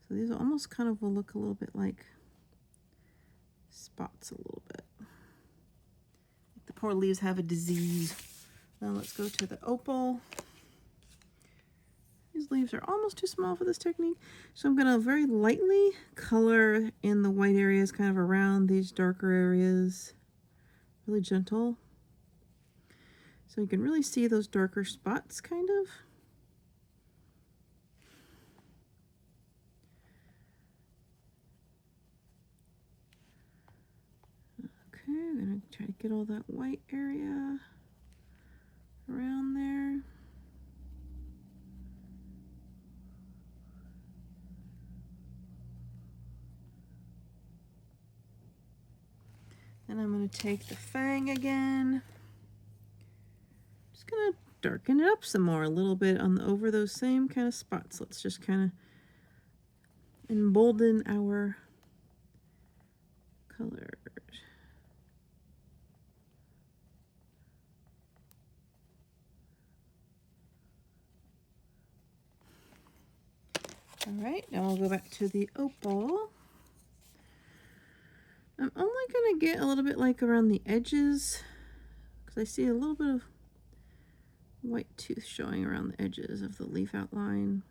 So these almost kind of will look a little bit like spots a little bit. The poor leaves have a disease. Now let's go to the opal. These leaves are almost too small for this technique. So I'm going to very lightly color in the white areas kind of around these darker areas. Really gentle. So you can really see those darker spots kind of. Okay, I'm going to try to get all that white area around there. And I'm going to take the Fang again. Just going to darken it up some more a little bit on over those same kind of spots. Let's just kind of embolden our colors. All right, now we'll go back to the opal. I'm only going to get a little bit like around the edges because I see a little bit of white tooth showing around the edges of the leaf outline.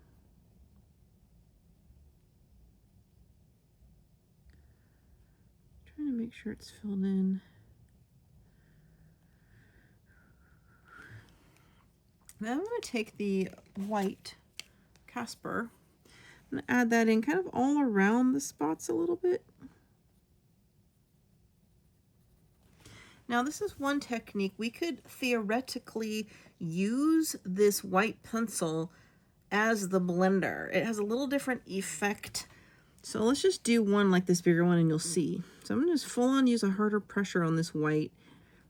Trying to make sure it's filled in. Then I'm going to take the white Casper and add that in kind of all around the spots a little bit. Now this is one technique. We could theoretically use this white pencil as the blender. It has a little different effect. So let's just do one like this bigger one and you'll see. So I'm going to just full on use a harder pressure on this white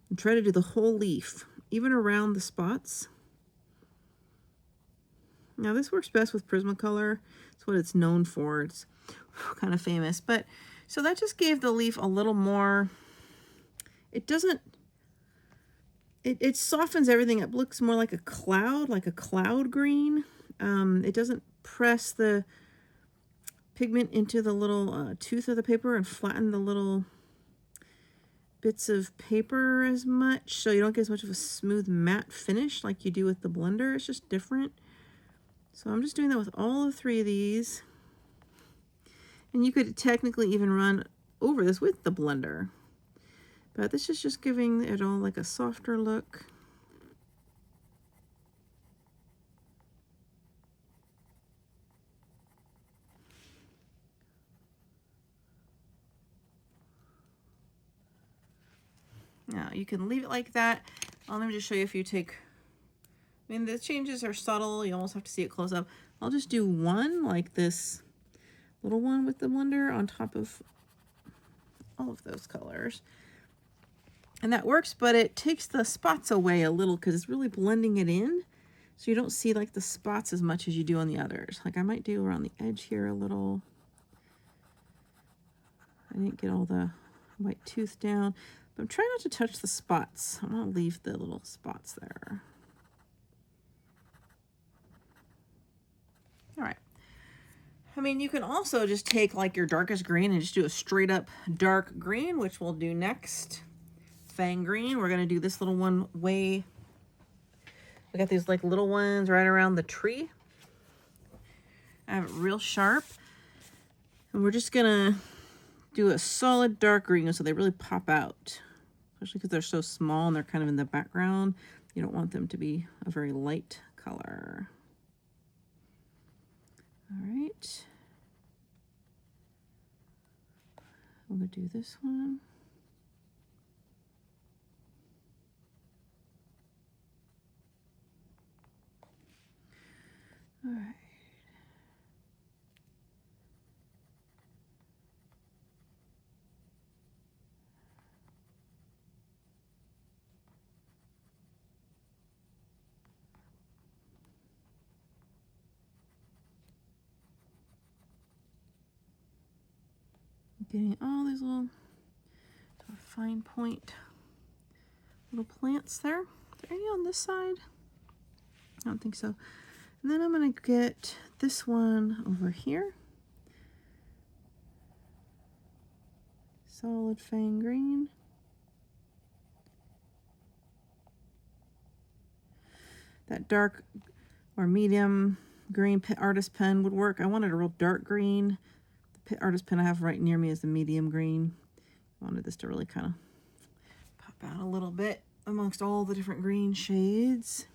and try to do the whole leaf, even around the spots. Now this works best with Prismacolor. It's what it's known for. It's kind of famous. But so that just gave the leaf a little more. It doesn't, it softens everything. It looks more like a cloud green. It doesn't press the pigment into the little tooth of the paper and flatten the little bits of paper as much. So you don't get as much of a smooth matte finish like you do with the blender. It's just different. So I'm just doing that with all 3 of these. And you could technically even run over this with the blender. But this is just giving it all like a softer look. Now you can leave it like that. Let me just show you if you take, I mean the changes are subtle. You almost have to see it close up. I'll just do one like this little one with the blender on top of all of those colors. And that works, but it takes the spots away a little because it's really blending it in. So you don't see like the spots as much as you do on the others. Like I might do around the edge here a little. I didn't get all the white tooth down, but I'm trying not to touch the spots. I'm gonna leave the little spots there. All right. I mean, you can also just take like your darkest green and just do a straight up dark green, which we'll do next. Fang green. We're going to do this little one way. We got these like little ones right around the tree. I have it real sharp. And we're just going to do a solid dark green so they really pop out. Especially because they're so small and they're kind of in the background. You don't want them to be a very light color. All right. I'm going to do this one. All right. Getting all these little fine point little plants there. Are there any on this side? I don't think so. And then I'm going to get this one over here. Solid fang green. That dark or medium green Pit Artist pen would work. I wanted a real dark green. The Pit Artist pen I have right near me is the medium green. I wanted this to really kind of pop out a little bit amongst all the different green shades.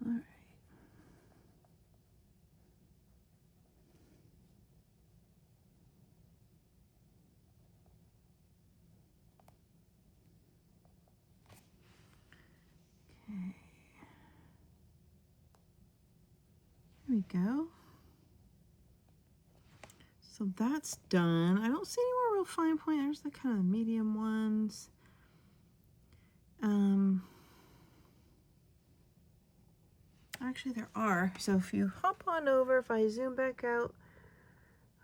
All right. Okay. There we go. So that's done. I don't see any more real fine point. There's the kind of medium ones. Actually there are. So if you hop on over, if I zoom back out,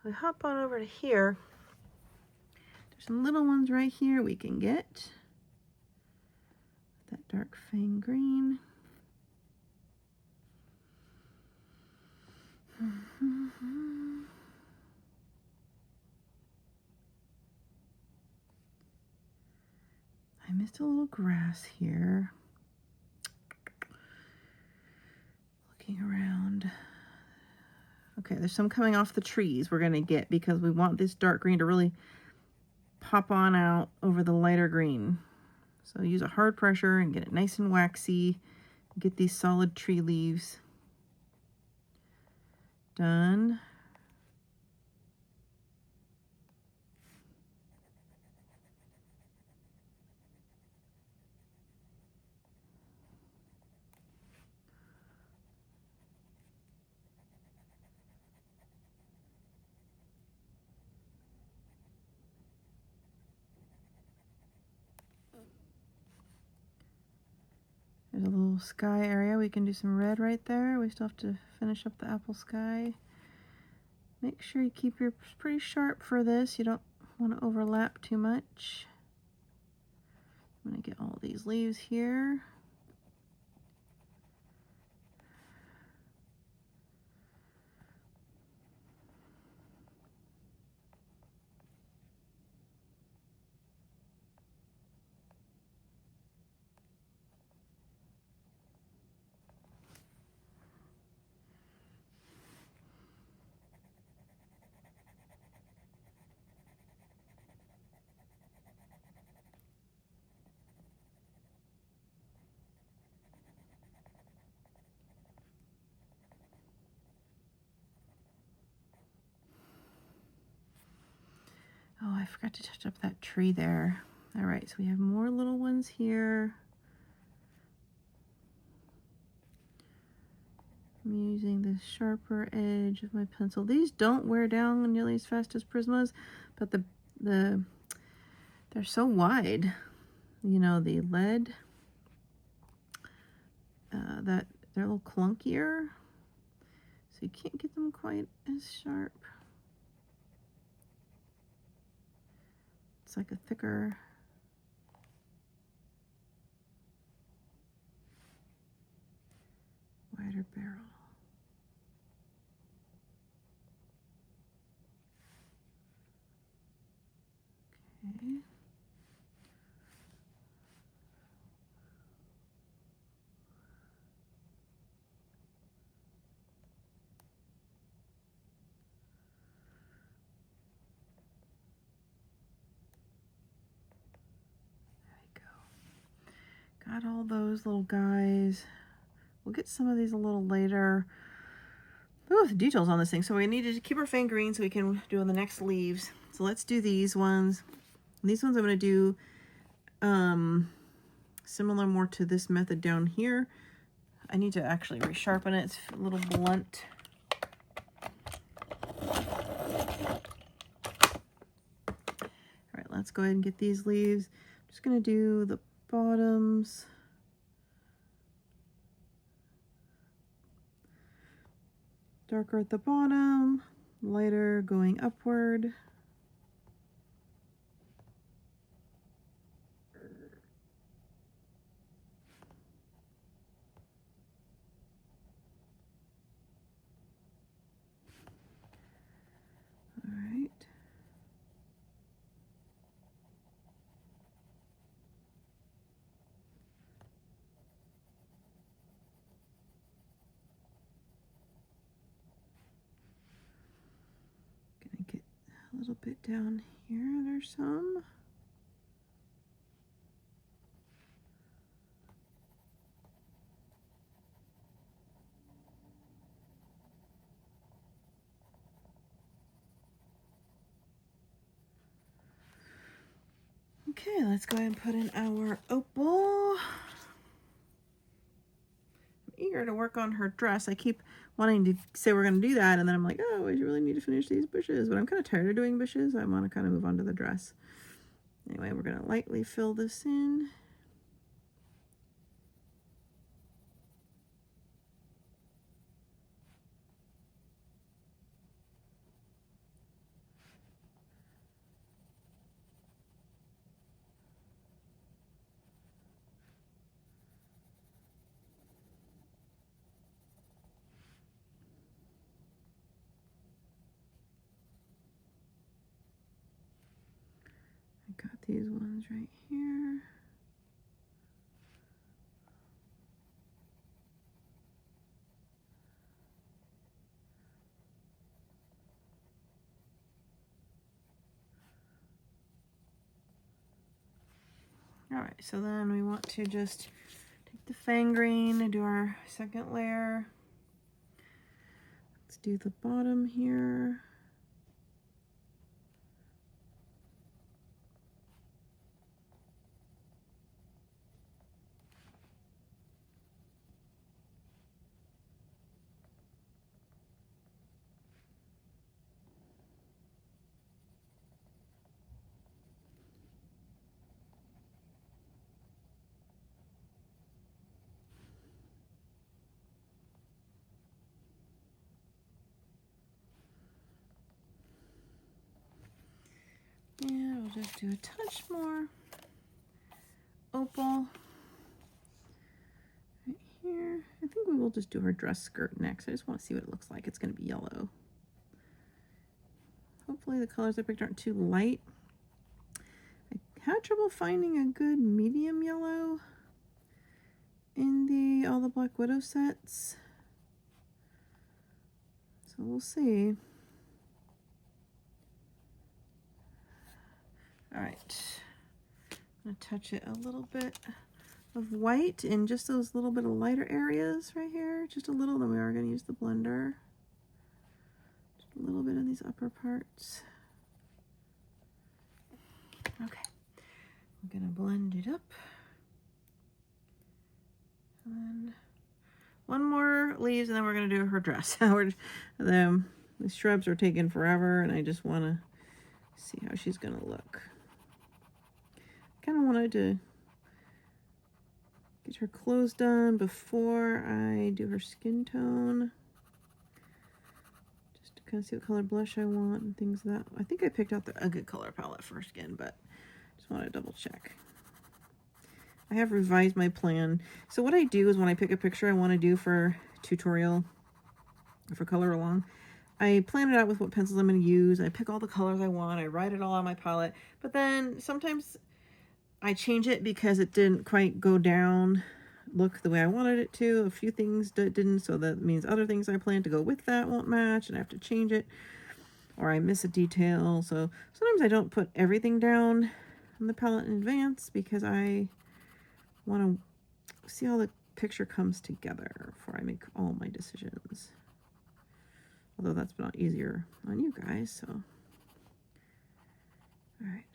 I hop on over to here. There's some little ones right here we can get. That dark fang green. I missed a little grass here. Looking around. Okay, there's some coming off the trees we're gonna get because we want this dark green to really pop on out over the lighter green. So use a hard pressure and get it nice and waxy. Get these solid tree leaves done. There's a little sky area. We can do some red right there. We still have to finish up the apple sky. Make sure you keep your pretty sharp for this. You don't want to overlap too much. I'm going to get all these leaves here. Oh, I forgot to touch up that tree there. All right, so we have more little ones here. I'm using the sharper edge of my pencil. These don't wear down nearly as fast as Prismas, but they're they're so wide. You know, the lead, that they're a little clunkier, so you can't get them quite as sharp. It's like a thicker, wider barrel. Okay. Got all those little guys. We'll get some of these a little later. Oh, the details on this thing. So we need to keep our fan green so we can do on the next leaves. So let's do these ones. And these ones I'm going to do similar more to this method down here. I need to actually resharpen it. It's a little blunt. All right, let's go ahead and get these leaves. I'm just going to do the bottoms. Darker at the bottom, lighter going upward. All right. Get a little bit down here. There's some. Okay, let's go ahead and put in our opal. I'm eager to work on her dress. I keep wanting to say we're going to do that, and then I'm like, oh, I really need to finish these bushes, but I'm kind of tired of doing bushes. I want to kind of move on to the dress. Anyway, we're going to lightly fill this in. I got these ones right here. All right, so then we want to just take the fang green and do our second layer. Let's do the bottom here. And we'll just do a touch more opal right here. I think we will just do her dress skirt next. I just want to see what it looks like. It's going to be yellow. Hopefully the colors I picked aren't too light. I had trouble finding a good medium yellow in all the Black Widow sets. So we'll see. All right, I'm gonna touch it a little bit of white in just those little bit of lighter areas right here, just a little. Then we are gonna use the blender. Just a little bit in these upper parts. Okay, we're gonna blend it up. And then one more leaves, and then we're gonna do her dress. The shrubs are taking forever, and I just wanna see how she's gonna look. kind of wanted to get her clothes done before I do her skin tone. Just to kind of see what color blush I want and things like that. I think I picked out a good color palette for skin, but just want to double check. I have revised my plan. So what I do is when I pick a picture I want to do for tutorial, for color along, I plan it out with what pencils I'm going to use. I pick all the colors I want. I write it all on my palette. But then sometimes I change it because it didn't quite go down, look the way I wanted it to. A few things didn't, so that means other things I plan to go with that won't match and I have to change it. Or I miss a detail. So sometimes I don't put everything down on the palette in advance because I want to see how the picture comes together before I make all my decisions. Although that's not easier on you guys, so. All right.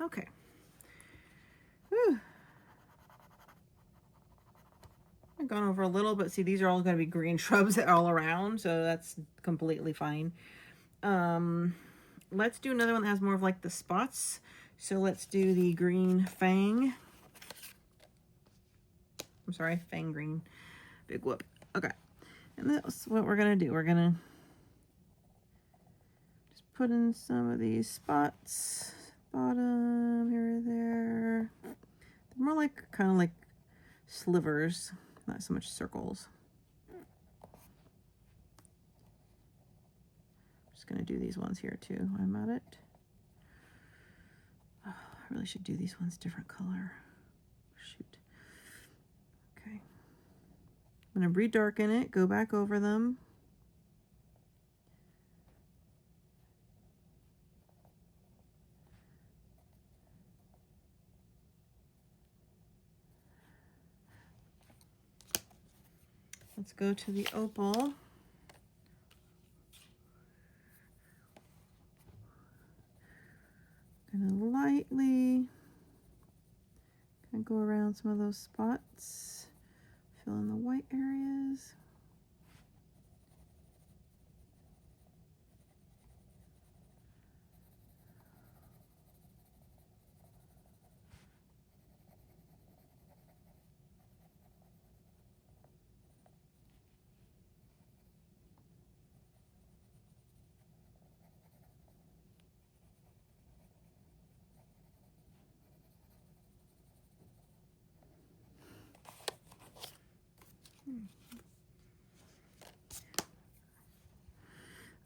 Okay. Whew. I've gone over a little, but see, these are all going to be green shrubs all around, so that's completely fine. Let's do another one that has more of like the spots. So let's do the green fang. I'm sorry, fang green. Big whoop. Okay. And that's what we're going to do. We're going to just put in some of these spots. Bottom, here or there. They're more like, kind of like slivers, not so much circles. Just going to do these ones here too. I'm at it. Oh, I really should do these ones different color. Shoot. Okay. I'm going to redarken it, go back over them. Let's go to the opal. Gonna lightly kind of go around some of those spots, fill in the white areas.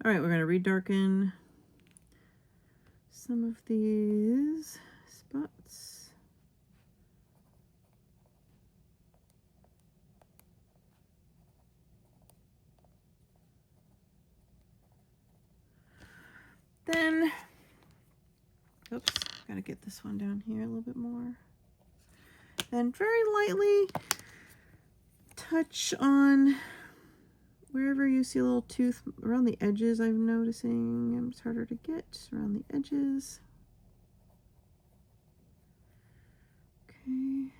All right, we're going to redarken some of these spots. Then, oops, got to get this one down here a little bit more. Then very lightly touch on wherever you see a little tooth around the edges. I'm noticing it's harder to get around the edges. Okay.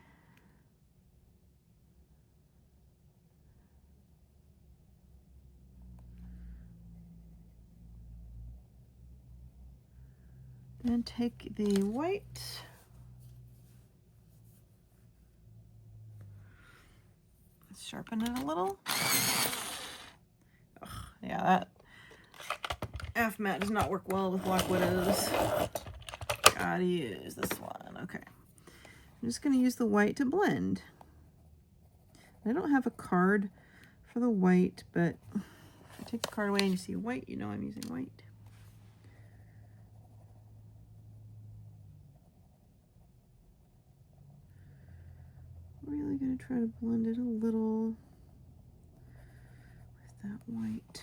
Then take the white. Let's sharpen it a little. Ugh, yeah, that F matte does not work well with black widows. Gotta use this one. Okay. I'm just going to use the white to blend. I don't have a card for the white, but if I take the card away and you see white, you know I'm using white. Really going to try to blend it a little with that white.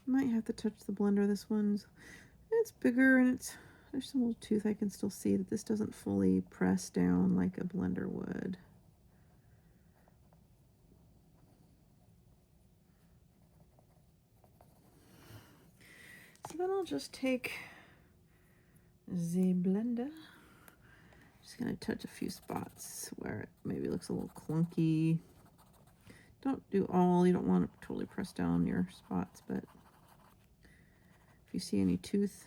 Might have to touch the blender. This one's, it's bigger and there's some little tooth I can still see that this doesn't fully press down like a blender would. So then I'll just take the blender. Just gonna touch a few spots where it maybe looks a little clunky. Don't do all, you don't want to totally press down your spots, but If you see any tooth.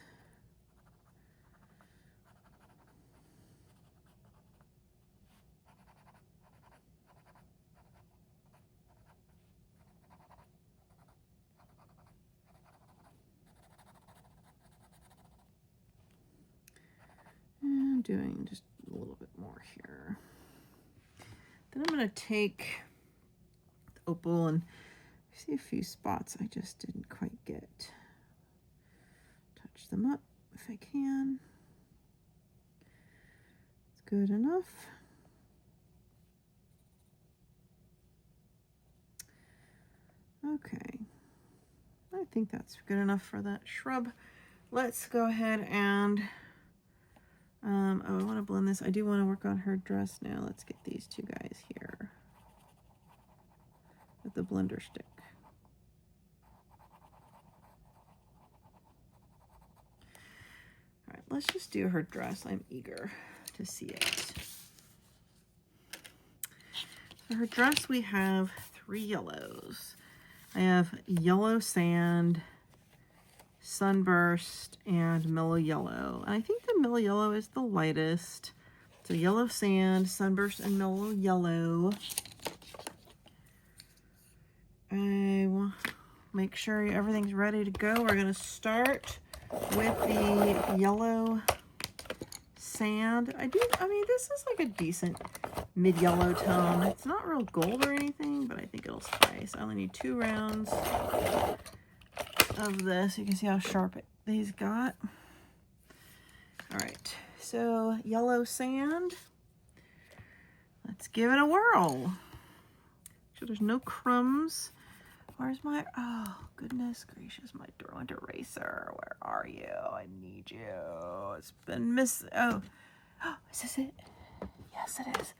And doing just a little bit more here. Then I'm going to take the opal and see a few spots I just didn't quite get. Touch them up if I can. It's good enough. Okay. I think that's good enough for that shrub. Let's go ahead and, oh, I want to blend this. I do want to work on her dress now. Let's get these two guys here with the blender stick. All right, let's just do her dress. I'm eager to see it. For her dress, we have 3 yellows. I have Yellow Sand, Sunburst, and Mellow Yellow. And I think the Mellow Yellow is the lightest. So Yellow Sand, Sunburst, and Mellow Yellow. I will make sure everything's ready to go. We're going to start with the Yellow Sand. I mean, this is like a decent mid-yellow tone. It's not real gold or anything, but I think it'll suffice. I only need 2 rounds of this. You can see how sharp these got. All right, so Yellow Sand. Let's give it a whirl. Make sure there's no crumbs. Where's my, oh, goodness gracious, my Derwent eraser. Where are you? I need you. It's been missing. Oh, is this it? Yes, it is.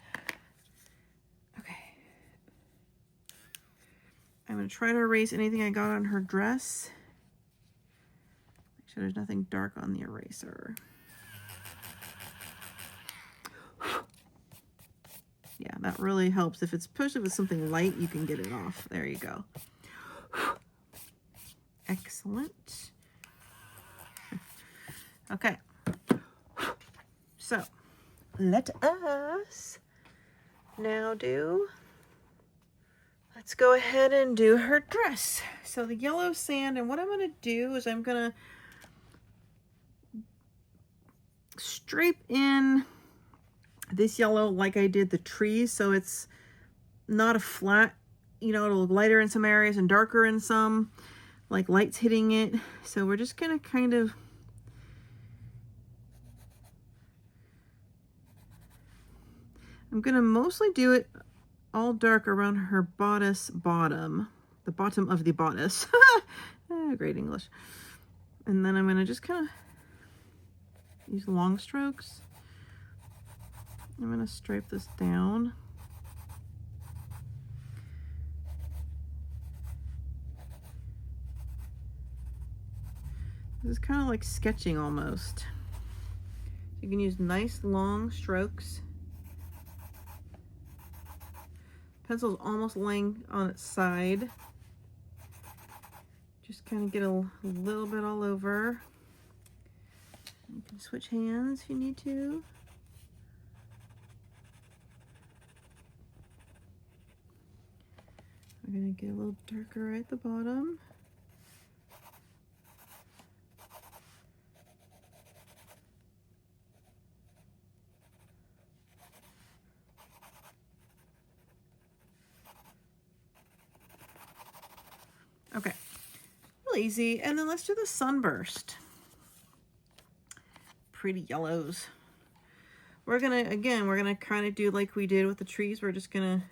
Okay. I'm going to try to erase anything I got on her dress. Make sure there's nothing dark on the eraser. Yeah, that really helps. If it's pushed with something light, you can get it off. There you go. Excellent. Okay. So, let us now let's go ahead and do her dress. So the Yellow Sand, and what I'm going to do is I'm going to stripe in this yellow like I did the trees, so it's not a flat, you know, it'll look lighter in some areas and darker in some, like light's hitting it. So we're just going to kind of I'm going to mostly do it all dark around her bodice bottom, the bottom of the bodice. Great English. And then I'm going to just kind of use long strokes. I'm going to stripe this down. This is kind of like sketching almost. You can use nice long strokes. Pencil's almost laying on its side. Just kind of get a little bit all over. You can switch hands if you need to. We're going to get a little darker right at the bottom. Okay, real easy. And then let's do the Sunburst. Pretty yellows. We're gonna kind of do like we did with the trees. We're just gonna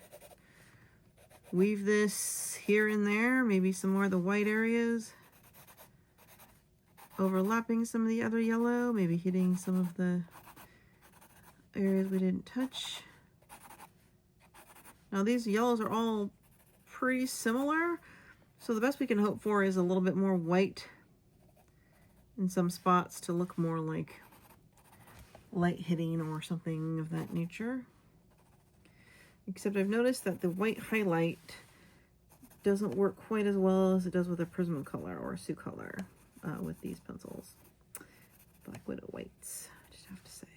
weave this here and there, maybe some more of the white areas, overlapping some of the other yellow, maybe hitting some of the areas we didn't touch. Now these yellows are all pretty similar. So the best we can hope for is a little bit more white in some spots to look more like light hitting or something of that nature. Except I've noticed that the white highlight doesn't work quite as well as it does with a Prismacolor or a Color. with these pencils. Black Widow whites, I just have to say.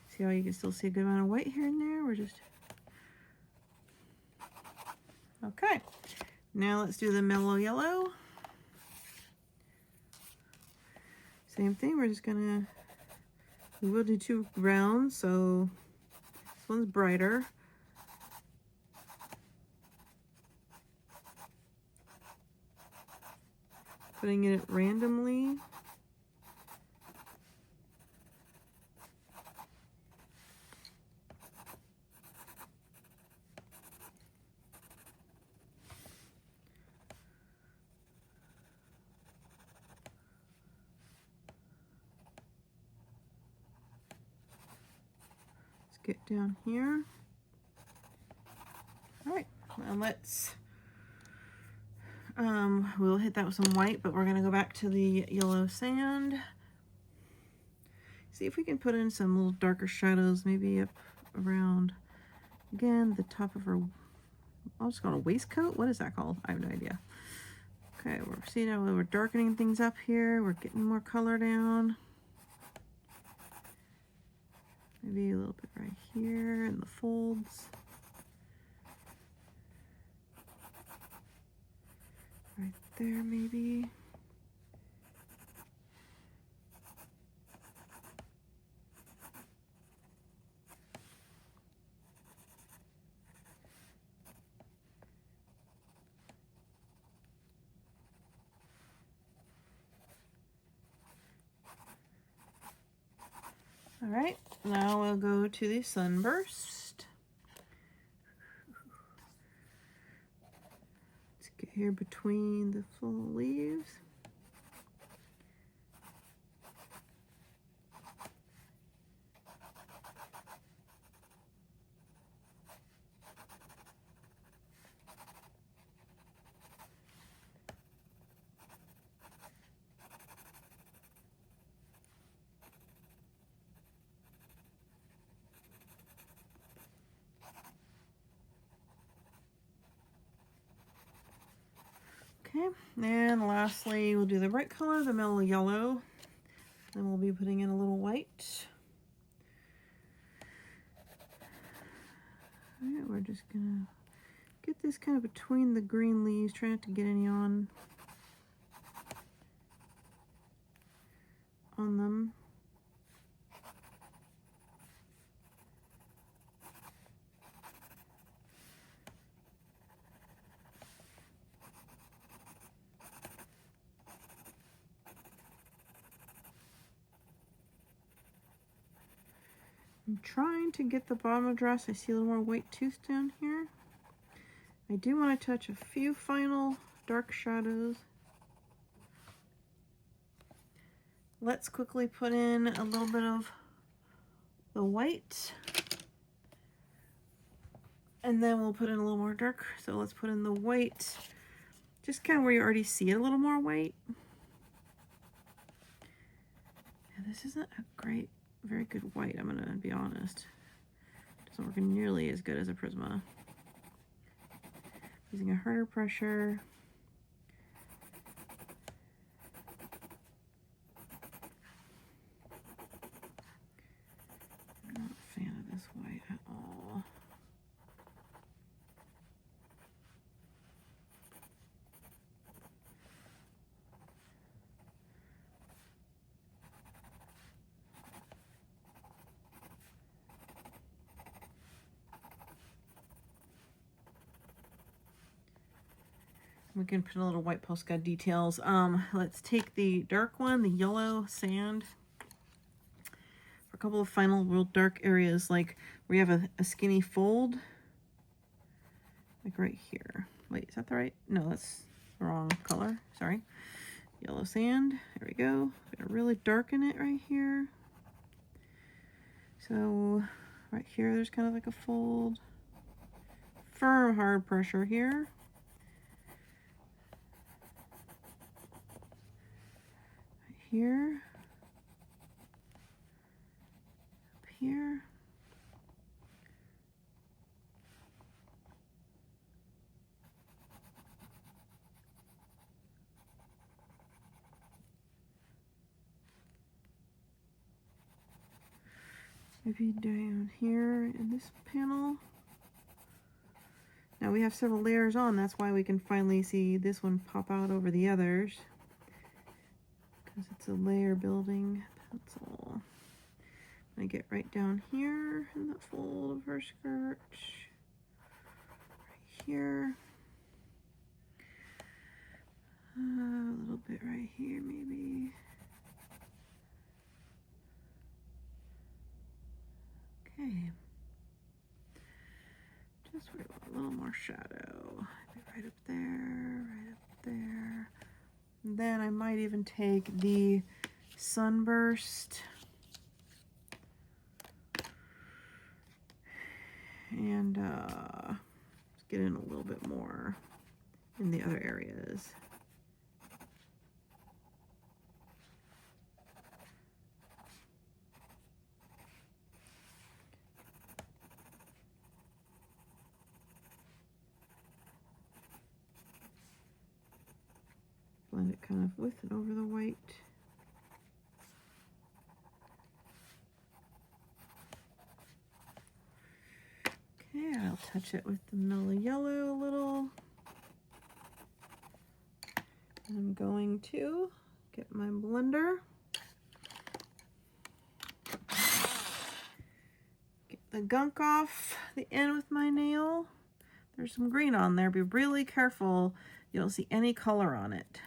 See how you can still see a good amount of white here and there? We're just... Okay. Now let's do the mellow yellow. Same thing, we're just gonna... We will do 2 rounds, so this one's brighter. Putting it randomly. Let's get down here. All right, now let's we'll hit that with some white, but we're gonna go back to the yellow sand. See if we can put in some little darker shadows, maybe up around, again, the top of her, I'll just call it a waistcoat. What is that called? I have no idea. Okay, we're seeing how we're darkening things up here. We're getting more color down. Maybe a little bit right here in the folds. Right there, maybe. All right, now we'll go to the Sunburst. Let's get here between the full leaves. Okay, and lastly, we'll do the bright color, the mellow yellow. Then we'll be putting in a little white. All right, we're just gonna get this kind of between the green leaves, try not to get any on them. I'm trying to get the bottom of the dress. I see a little more white tooth down here. I do want to touch a few final dark shadows. Let's quickly put in a little bit of the white. And then we'll put in a little more dark. So let's put in the white, just kind of where you already see it a little more white. Yeah, this isn't a great, very good white, I'm gonna be honest. Doesn't work nearly as good as a Prisma. Using a harder pressure. I'm not a fan of this white at all. We can put a little white Posca details. Let's take the dark one, the yellow sand, for a couple of final real dark areas, like where you have a skinny fold, like right here. Wait, is that the right? No, that's the wrong color. Sorry. Yellow sand. There we go. I'm gonna really darken it right here. So right here, there's kind of like a fold. Firm, hard pressure here. Here, up here, maybe down here in this panel. Now we have several layers on, that's why we can finally see this one pop out over the others, because it's a layer building pencil. I get right down here in the fold of her skirt, right here, a little bit right here maybe. Okay. Just where a little more shadow. Maybe right up there, right up there. And then I might even take the Sunburst and let's get in a little bit more in the other areas. Blend it kind of with and over the white. Okay, I'll touch it with the mellow yellow a little. I'm going to get my blender. Get the gunk off the end with my nail. There's some green on there. Be really careful. You don't see any color on it.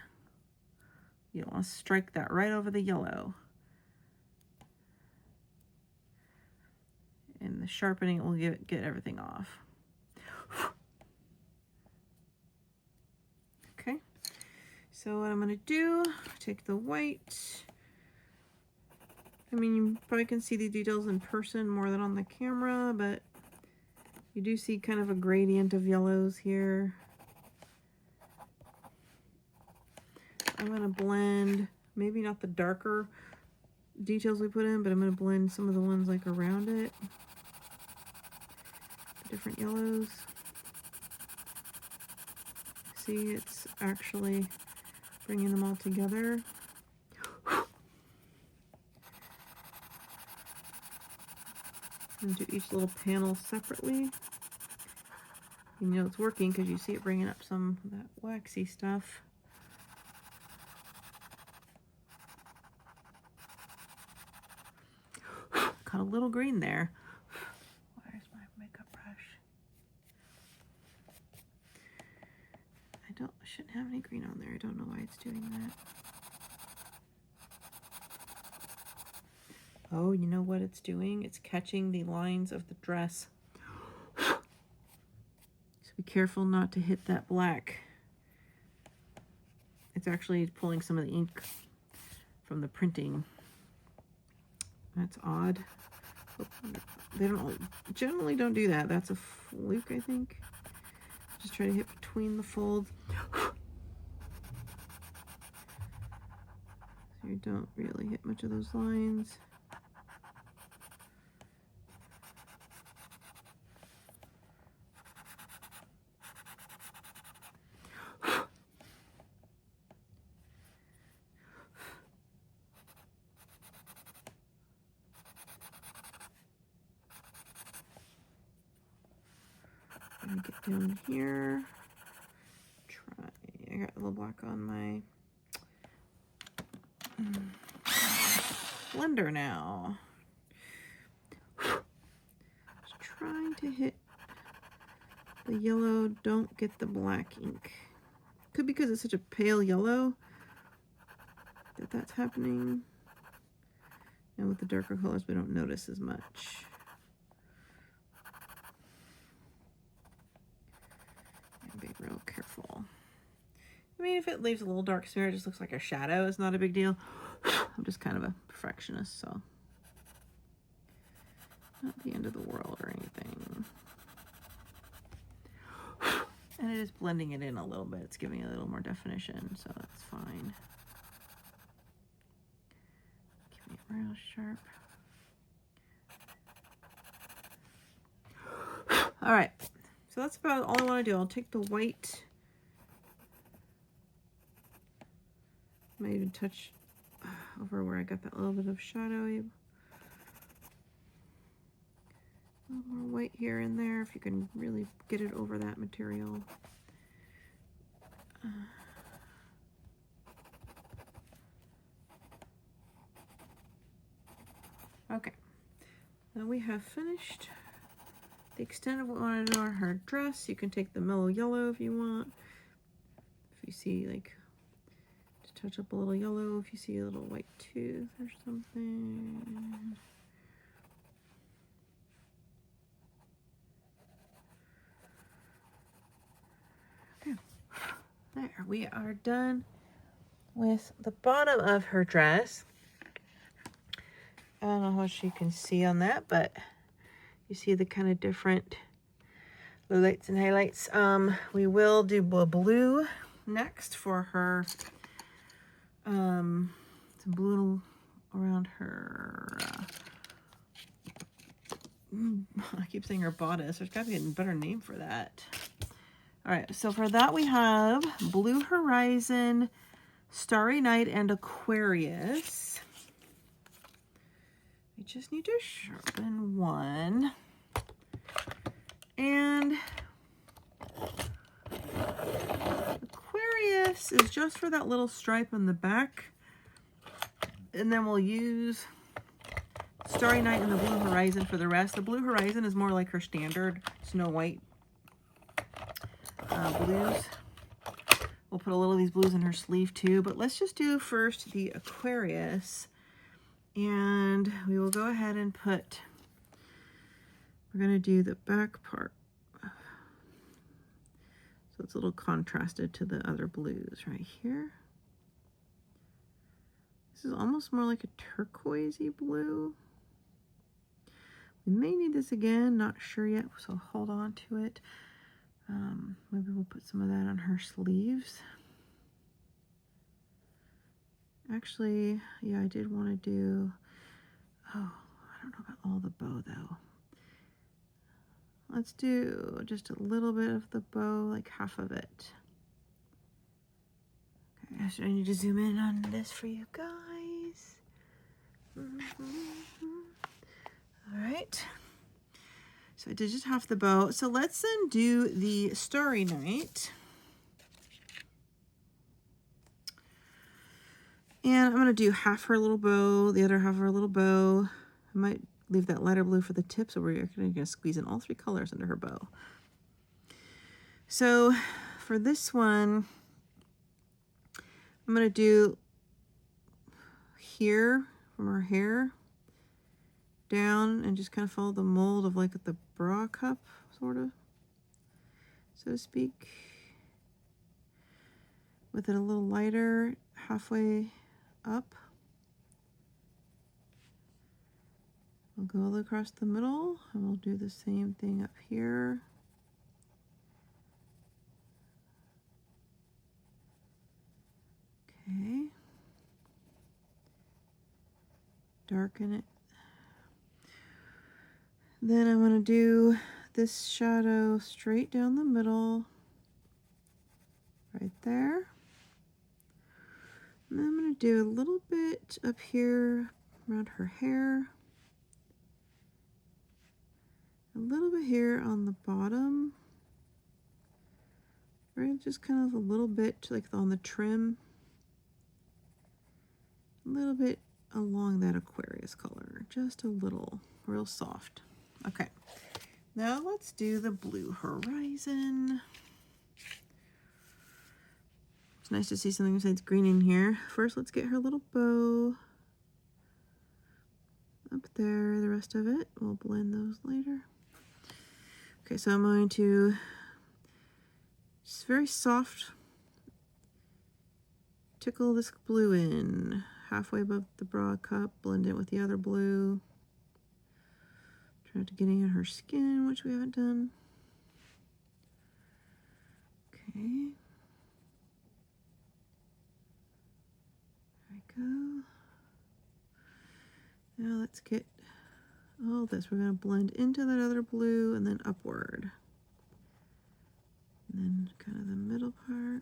You don't want to strike that right over the yellow. And the sharpening will get everything off. Okay, so what I'm going to do, take the white. I mean, you probably can see the details in person more than on the camera, but you do see kind of a gradient of yellows here. I'm going to blend, maybe not the darker details we put in, but I'm going to blend some of the ones like around it. The different yellows. See, it's actually bringing them all together. I'm going to do each little panel separately. You know it's working because you see it bringing up some of that waxy stuff. Got a little green there. Where's my makeup brush? I shouldn't have any green on there. I don't know why it's doing that. Oh, you know what it's doing? It's catching the lines of the dress. So be careful not to hit that black. It's actually pulling some of the ink from the printing. That's odd. They generally don't do that. That's a fluke, I think. Just try to hit between the folds. So you don't really hit much of those lines. Get down here. I got a little black on my blender now. Just trying to hit the yellow, don't get the black ink. Could be because it's such a pale yellow that's happening. And with the darker colors, we don't notice as much. Be real careful. I mean, if it leaves a little dark smear, it just looks like a shadow. It's not a big deal. I'm just kind of a perfectionist, so not the end of the world or anything. And it is blending it in a little bit. It's giving it a little more definition, so that's fine. Keeping it real sharp. All right. So that's about all I want to do. I'll take the white. Might even touch over where I got that little bit of shadowy. A little more white here and there if you can really get it over that material. Okay, now we have finished the extent of what we want to do on her dress. You can take the mellow yellow if you want. If you see, like, to touch up a little yellow, if you see a little white tooth or something. Okay, there, we are done with the bottom of her dress. I don't know how much you can see on that, but you see the kind of different lowlights and highlights. We will do blue next for her. Some blue around her. I keep saying her bodice. There's got to be a better name for that. All right, so for that we have Blue Horizon, Starry Night, and Aquarius. I just need to sharpen one. And Aquarius is just for that little stripe on the back. And then we'll use Starry Night and the Blue Horizon for the rest. The Blue Horizon is more like her standard Snow White blues. We'll put a little of these blues in her sleeve too, but let's just do first the Aquarius. And we will go ahead and put, we're going to do the back part. So it's a little contrasted to the other blues right here. This is almost more like a turquoisey blue. We may need this again, not sure yet, so hold on to it. Maybe we'll put some of that on her sleeves. Actually, yeah, I did want to do, oh, I don't know about all the bow though. Let's do just a little bit of the bow, like half of it. Okay, so I need to zoom in on this for you guys. All right. So I did just half the bow. So let's then do the Starry Night. And I'm going to do half her little bow, the other half of her little bow. I might leave that lighter blue for the tip, so we're going to squeeze in all three colors into her bow. So for this one, I'm going to do here from her hair down and just kind of follow the mold of like the bra cup, sort of, so to speak, with it a little lighter halfway up. We'll go all across the middle and we'll do the same thing up here. Okay. Darken it. Then I'm going to do this shadow straight down the middle, right there. And then I'm going to do a little bit up here around her hair. A little bit here on the bottom. Right, just kind of a little bit like on the trim. A little bit along that Aquarius color. Just a little, real soft. Okay, now let's do the Blue Horizon. It's nice to see something besides green in here. First, let's get her little bow up there. The rest of it, we'll blend those later. Okay, so I'm going to just very soft tickle this blue in halfway above the bra cup, blend it with the other blue. Try to get in her skin, which we haven't done. Okay. There we go. Now let's get all this. We're going to blend into that other blue and then upward. And then kind of the middle part.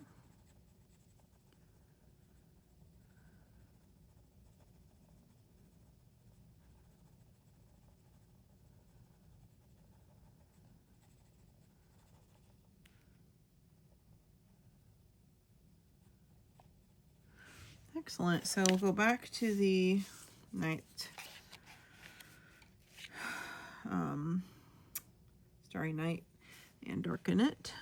Excellent. So we'll go back to the night Starry Night and darken it.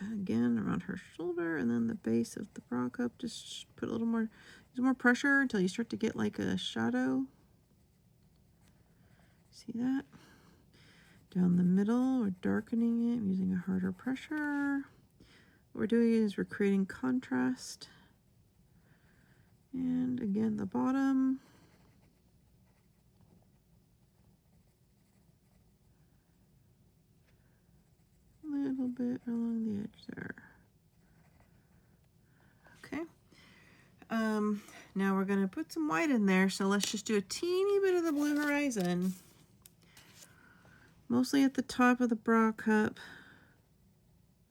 Again, around her shoulder and then the base of the bra cup. Just put a little more, use more pressure until you start to get like a shadow. See that? Down the middle, we're darkening it, using a harder pressure. What we're doing is we're creating contrast. And again, the bottom. A little bit along the edge there. Okay. Now we're going to put some white in there. So let's just do a teeny bit of the blue horizon. Mostly at the top of the bra cup.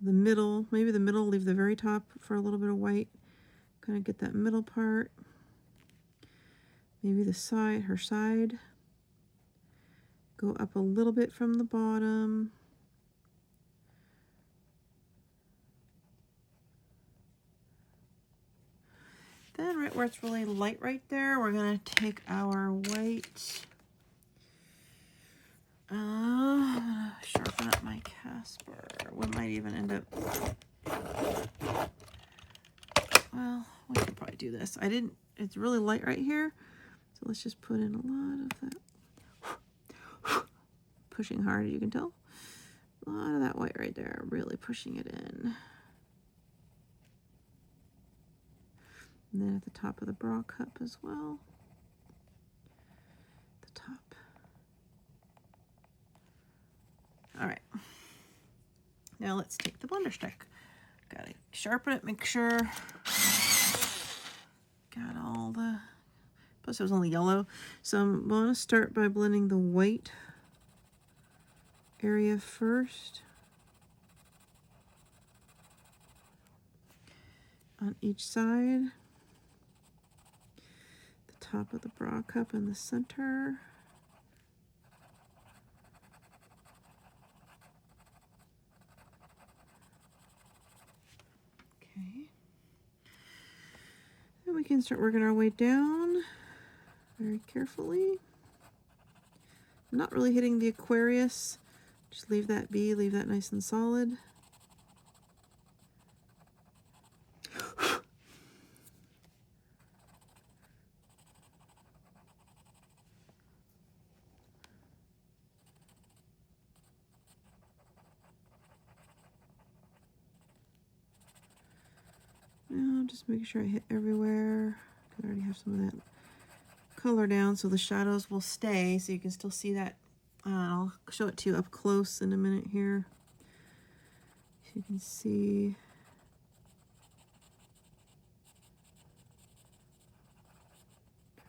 The middle, maybe the middle, leave the very top for a little bit of white. Kind of get that middle part. Maybe the side, her side. Go up a little bit from the bottom. Then right where it's really light right there, we're gonna take our white. Sharpen up my Casper. We might even end up, well, we could probably do this. It's really light right here. So let's just put in a lot of that. Pushing hard, you can tell. A lot of that white right there, really pushing it in. And then at the top of the bra cup as well. The top. All right. Now let's take the blender stick. Gotta sharpen it, make sure. Got all the, plus it was only yellow. So I'm gonna start by blending the white area first. On each side. Top of the bra cup in the center. Okay. Then we can start working our way down very carefully. I'm not really hitting the Aquarius. Just leave that be, leave that nice and solid. Now just make sure I hit everywhere. I already have some of that color down so the shadows will stay so you can still see that. I'll show it to you up close in a minute here. So you can see.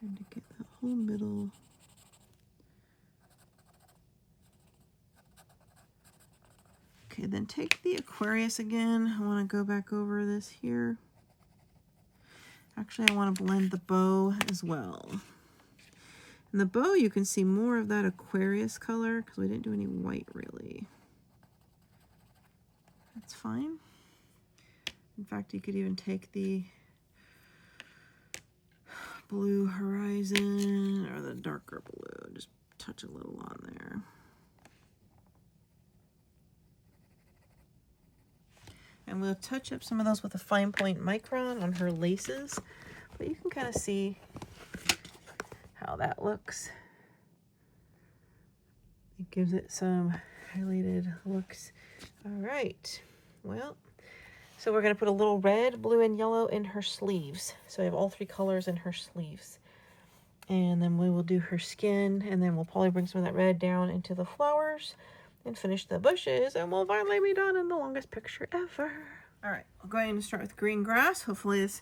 Trying to get that whole middle. Okay, then take the Aquarius again. I want to go back over this here. Actually, I want to blend the bow as well. In the bow, you can see more of that Aquarius color because we didn't do any white really. That's fine. In fact, you could even take the blue horizon or the darker blue, just touch a little on there. And we'll touch up some of those with a fine point micron on her laces, but you can kind of see how that looks. It gives it some highlighted looks. All right, well, so we're gonna put a little red, blue, and yellow in her sleeves. So we have all three colors in her sleeves. And then we will do her skin, and then we'll probably bring some of that red down into the flowers and finish the bushes, and we'll finally be done in the longest picture ever. All right, I'm going to start with green grass. Hopefully this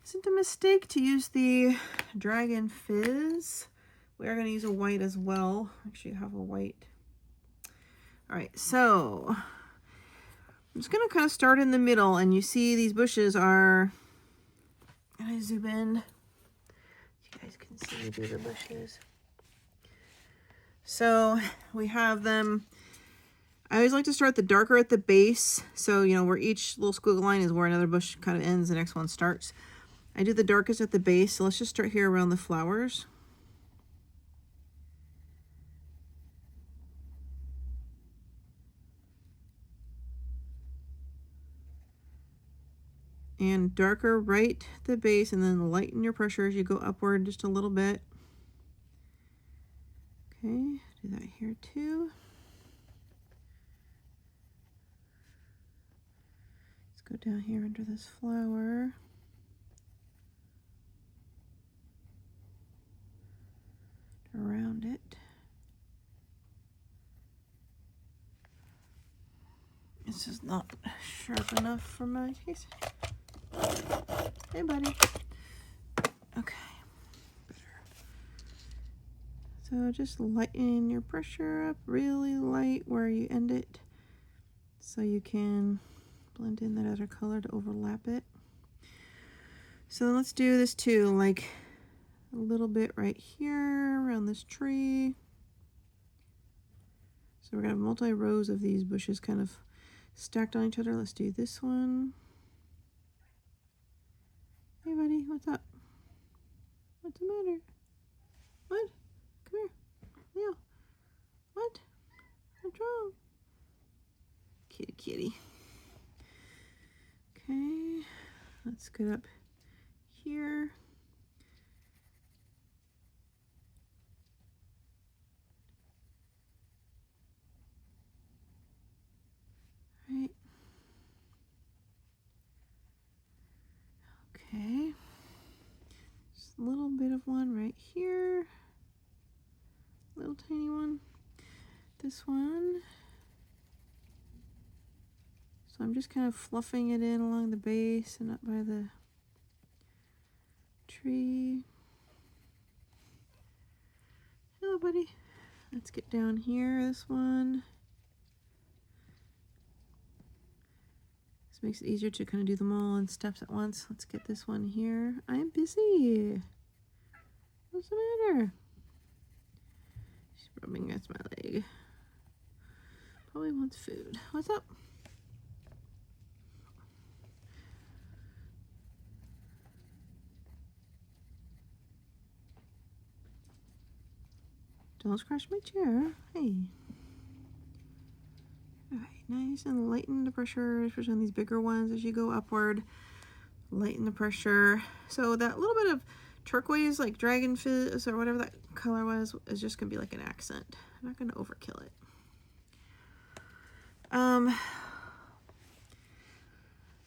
isn't a mistake to use the Dragon Fizz. We are going to use a white as well. Actually, have a white. All right, so I'm just going to kind of start in the middle, and you see these bushes are, can I zoom in? You guys can see me do the bushes. So we have them I always like to start the darker at the base. So, you know, where each little squiggle line is where another bush kind of ends, the next one starts. I do the darkest at the base. So let's just start here around the flowers. And darker right at the base, and then lighten your pressure as you go upward just a little bit. Okay, do that here too. Let's go down here under this flower. Around it. This is not sharp enough for my taste. Hey, buddy. Okay. Better. So just lighten your pressure up really light where you end it so you can blend in that other color to overlap it. So let's do this too, like a little bit right here around this tree. So we're gonna have multi rows of these bushes kind of stacked on each other. Let's do this one. Hey buddy, what's up? What's the matter? What? Come here. Leo. What? What's wrong? Kitty kitty. Okay, let's get up here. Right. Okay. Just a little bit of one right here. Little tiny one. This one. So I'm just kind of fluffing it in along the base and up by the tree. Hello, buddy. Let's get down here, this one. This makes it easier to kind of do them all in steps at once. Let's get this one here. I'm busy. What's the matter? She's rubbing against my leg. Probably wants food. What's up? Don't scratch my chair. Hey. Alright, nice and lighten the pressure, especially on these bigger ones as you go upward. Lighten the pressure. So that little bit of turquoise, like dragon fizz or whatever that color was, is just gonna be like an accent. I'm not gonna overkill it.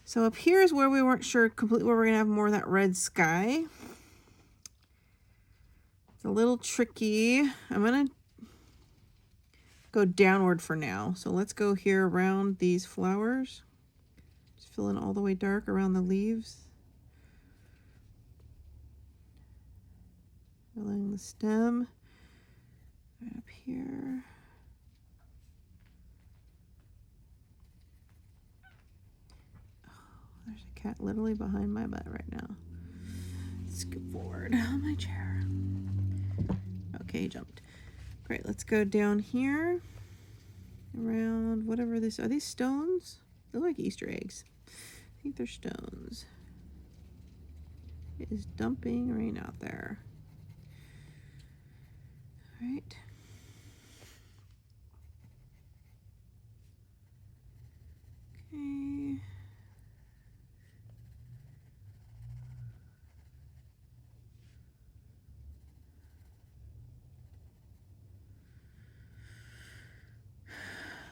So up here is where we weren't sure completely where we're gonna have more of that red sky. It's a little tricky. I'm gonna go downward for now. So let's go here around these flowers. Just fill in all the way dark around the leaves. Filling the stem. Right up here. Oh, there's a cat literally behind my butt right now. Scoot forward on my chair. Okay, he jumped. Great, let's go down here. Around whatever this, are these stones? They're like Easter eggs. I think they're stones. It is dumping rain out there. All right. Okay.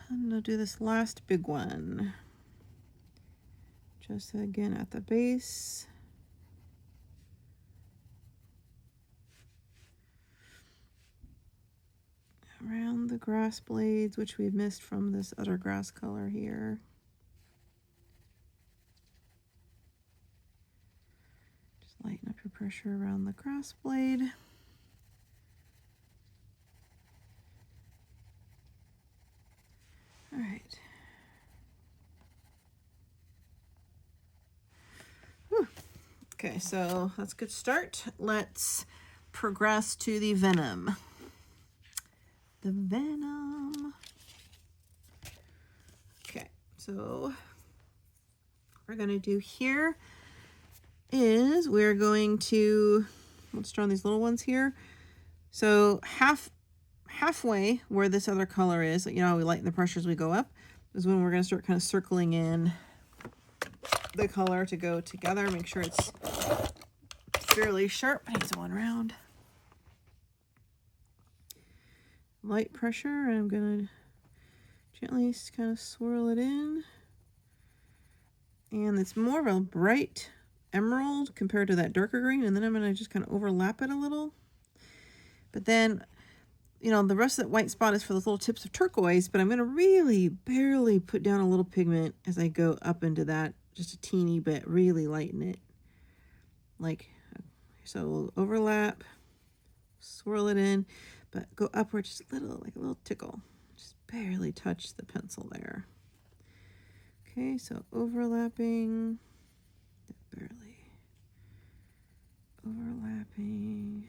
I'm gonna do this last big one. Just again at the base. Around the grass blades, which we've missed from this other grass color here. Just lighten up your pressure around the grass blade. All right. Whew. Okay, so that's a good start. Let's progress to the venom. The venom. So what we're going to do here is we're going to, let's draw these little ones here. So halfway where this other color is, you know, we lighten the pressure as we go up, is when we're going to start kind of circling in the color to go together. Make sure it's fairly sharp. I need one round. Light pressure, and I'm going to gently kind of swirl it in. And it's more of a bright emerald compared to that darker green, and then I'm going to just kind of overlap it a little. But then, you know, the rest of that white spot is for those little tips of turquoise, but I'm going to really barely put down a little pigment as I go up into that, just a teeny bit, really lighten it. Like, so we'll overlap, swirl it in, but go upward just a little, like a little tickle. Just barely touch the pencil there. Okay, so overlapping, barely, overlapping,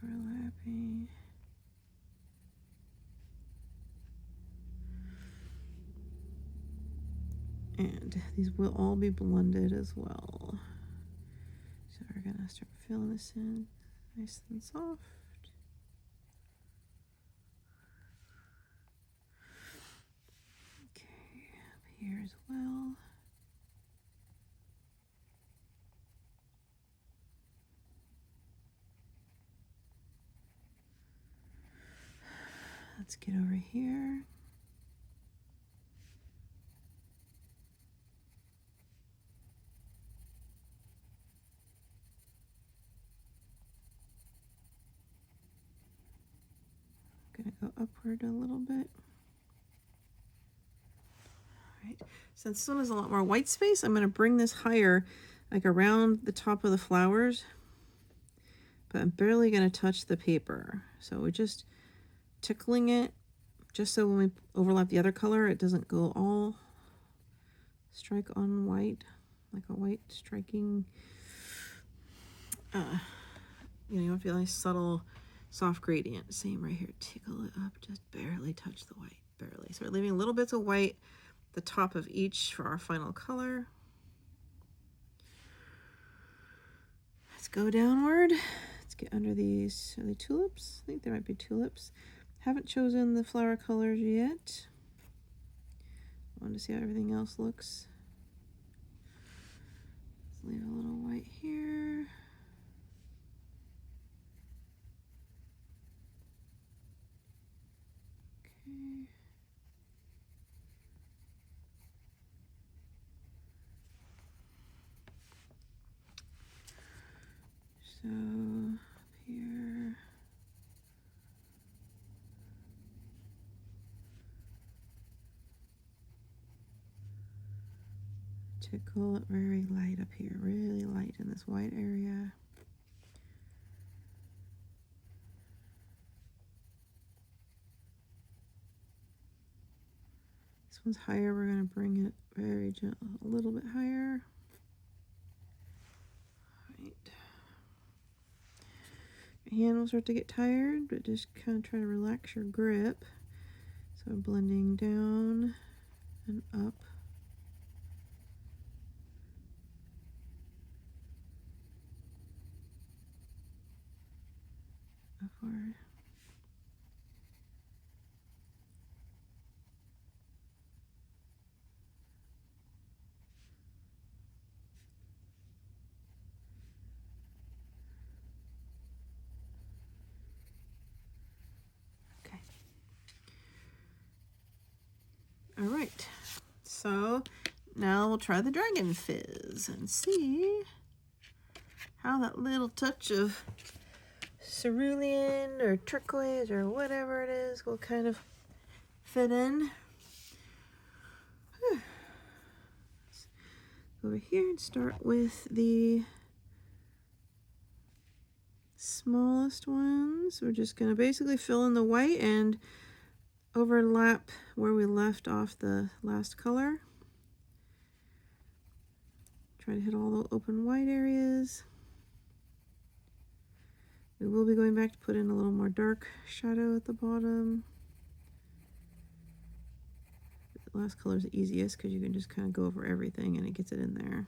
overlapping. And these will all be blended as well. So we're gonna start filling this in nice and soft. Okay, up here as well. Let's get over here. I'm gonna go upward a little bit. All right, since this one has a lot more white space, I'm gonna bring this higher, like around the top of the flowers, but I'm barely gonna touch the paper. So we're just tickling it, just so when we overlap the other color, it doesn't go all strike on white, like a white striking, you know, you want to feel a nice subtle soft gradient. Same right here, tickle it up, just barely touch the white, barely. So we're leaving little bits of white at the top of each for our final color. Let's go downward. Let's get under these, are they tulips? I think they might be tulips. Haven't chosen the flower colors yet. I wanted to see how everything else looks. Let's leave a little white here. Okay. So up here. Tickle it very light up here, really light in this white area. This one's higher, we're going to bring it very gentle, a little bit higher. All right. Your hand will start to get tired, but just kind of try to relax your grip. So blending down and up. Upward. Okay. All right. So now we'll try the Dragon Fizz and see how that little touch of cerulean or turquoise or whatever it is will kind of fit in. Whew. Over here and start with the smallest ones. We're just going to basically fill in the white and overlap where we left off the last color. Try to hit all the open white areas. We will be going back to put in a little more dark shadow at the bottom. last color is the easiest because you can just kind of go over everything and it gets it in there.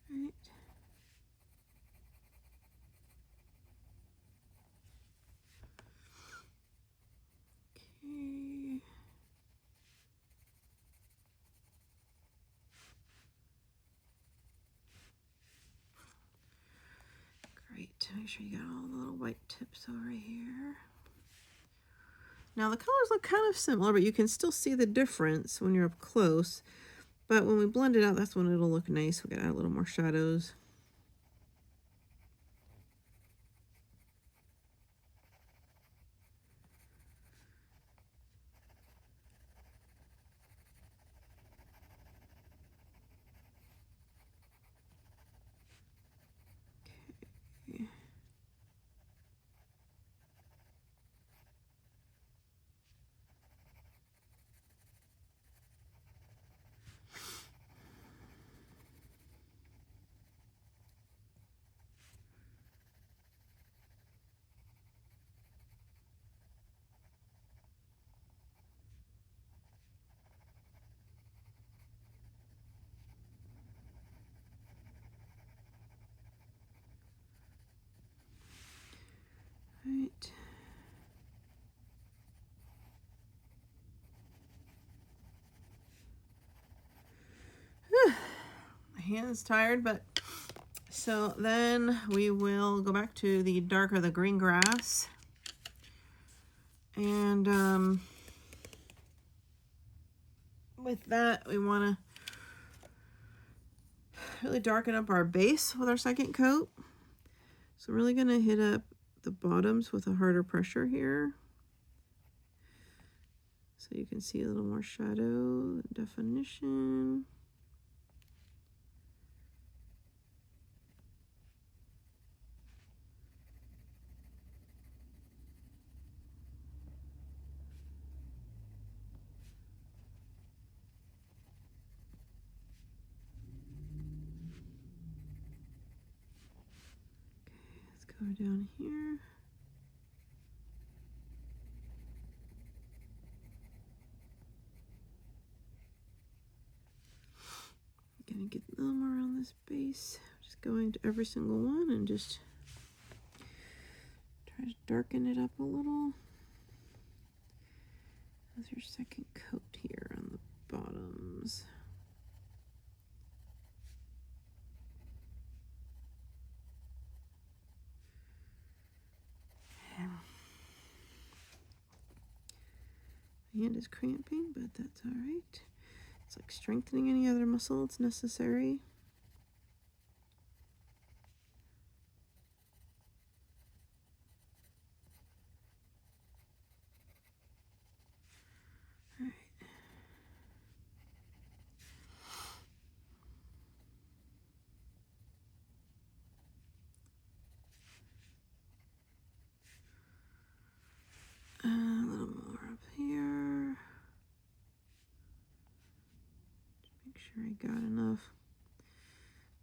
Right. Okay. Great. Make sure you got all the little white tips over here. Now the colors look kind of similar, but you can still see the difference when you're up close. But when we blend it out, that's when it'll look nice. We gotta add a little more shadows. Okay. Right. My hand's tired, but so then we will go back to the darker, the green grass. And with that, we want to really darken up our base with our second coat. So I'm really going to hit up the bottoms with a harder pressure here. So you can see a little more shadow definition. Okay, let's go down here. Gonna get them around this base. Just going to every single one and just try to darken it up a little. That's your second coat here on the bottoms. My hand is cramping, but that's all right. It's like strengthening any other muscle it's necessary. All right. A little more up here. Just make sure I got enough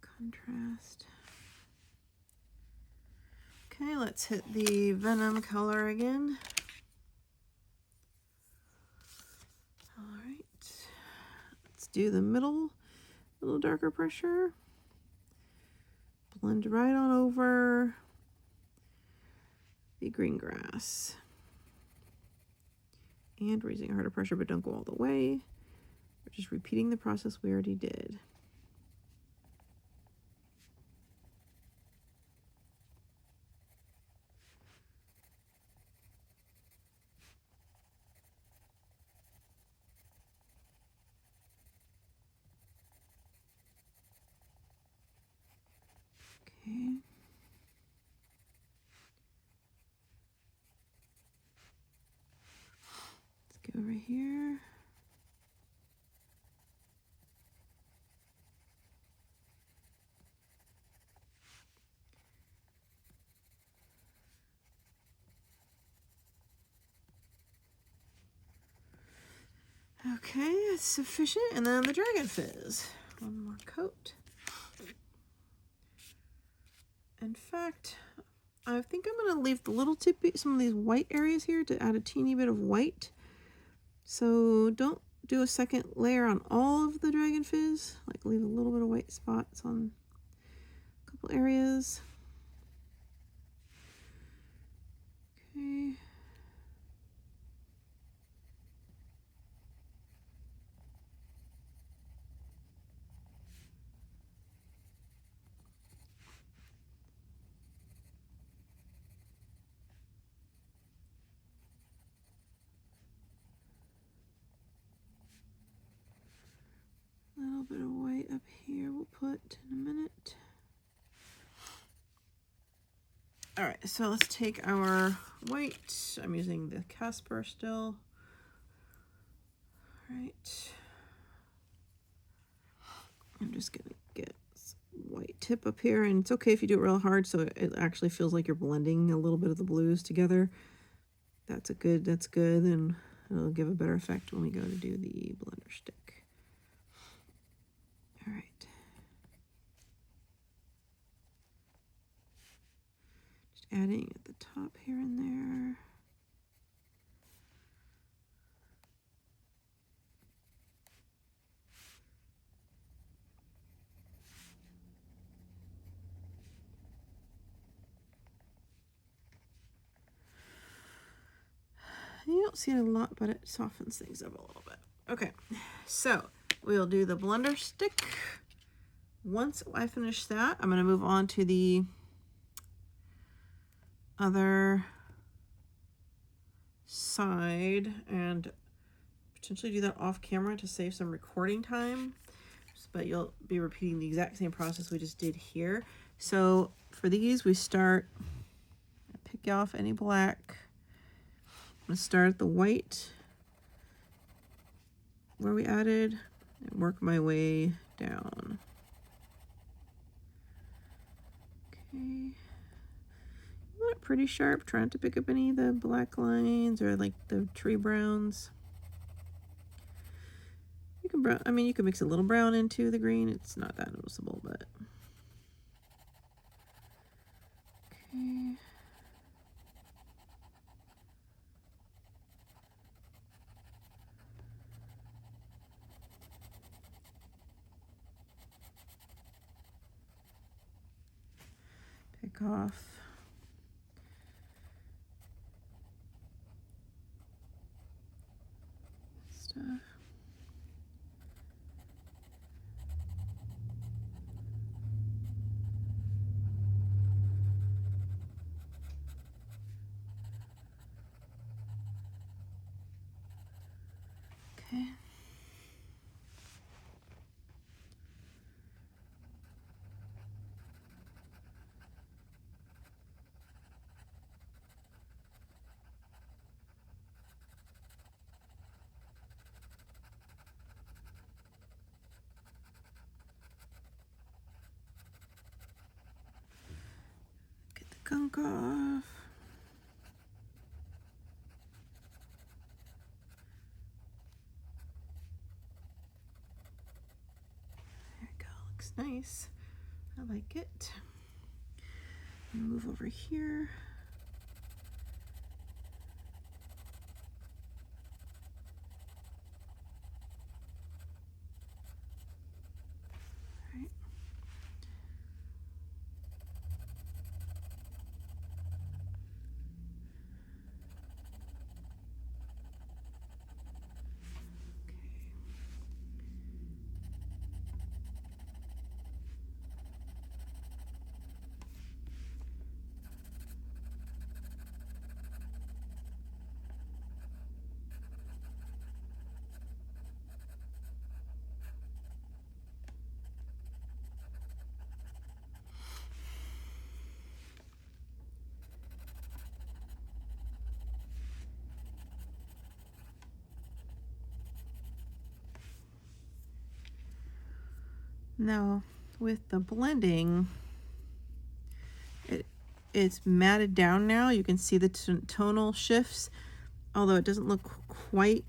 contrast. Okay, let's hit the Venom color again. All right, let's do the middle, a little darker pressure. Blend right on over the green grass. And we're using harder pressure, but don't go all the way. We're just repeating the process we already did. Okay. Let's go over here. Okay, it's sufficient. And then the Dragon Fizz. One more coat. In fact, I think I'm going to leave the little tippy, some of these white areas here to add a teeny bit of white. So don't do a second layer on all of the Dragon Fizz. Like leave a little bit of white spots on a couple areas. Okay. A little bit of white up here we'll put in a minute. All right, so let's take our white. I'm using the Casper still. All right. I'm just gonna get white tip up here, and it's okay if you do it real hard so it actually feels like you're blending a little bit of the blues together. That's good, and it'll give a better effect when we go to do the blender stick. All right. Just adding at the top here and there. You don't see it a lot, but it softens things up a little bit. Okay, so we'll do the blender stick. Once I finish that, I'm going to move on to the other side and potentially do that off camera to save some recording time. But you'll be repeating the exact same process we just did here. So for these, we start, pick off any black. I'm going to start at the white where we added and work my way down. Okay. Want it pretty sharp, trying to pick up any of the black lines or like the tree browns. You can brown, I mean, you can mix a little brown into the green. It's not that noticeable, but okay. Pick off stuff. Okay. Get the gunk off. There we go. Looks nice. I like it. Move over here. All right. Now, with the blending, it's matted down now. You can see the tonal shifts, although it doesn't look quite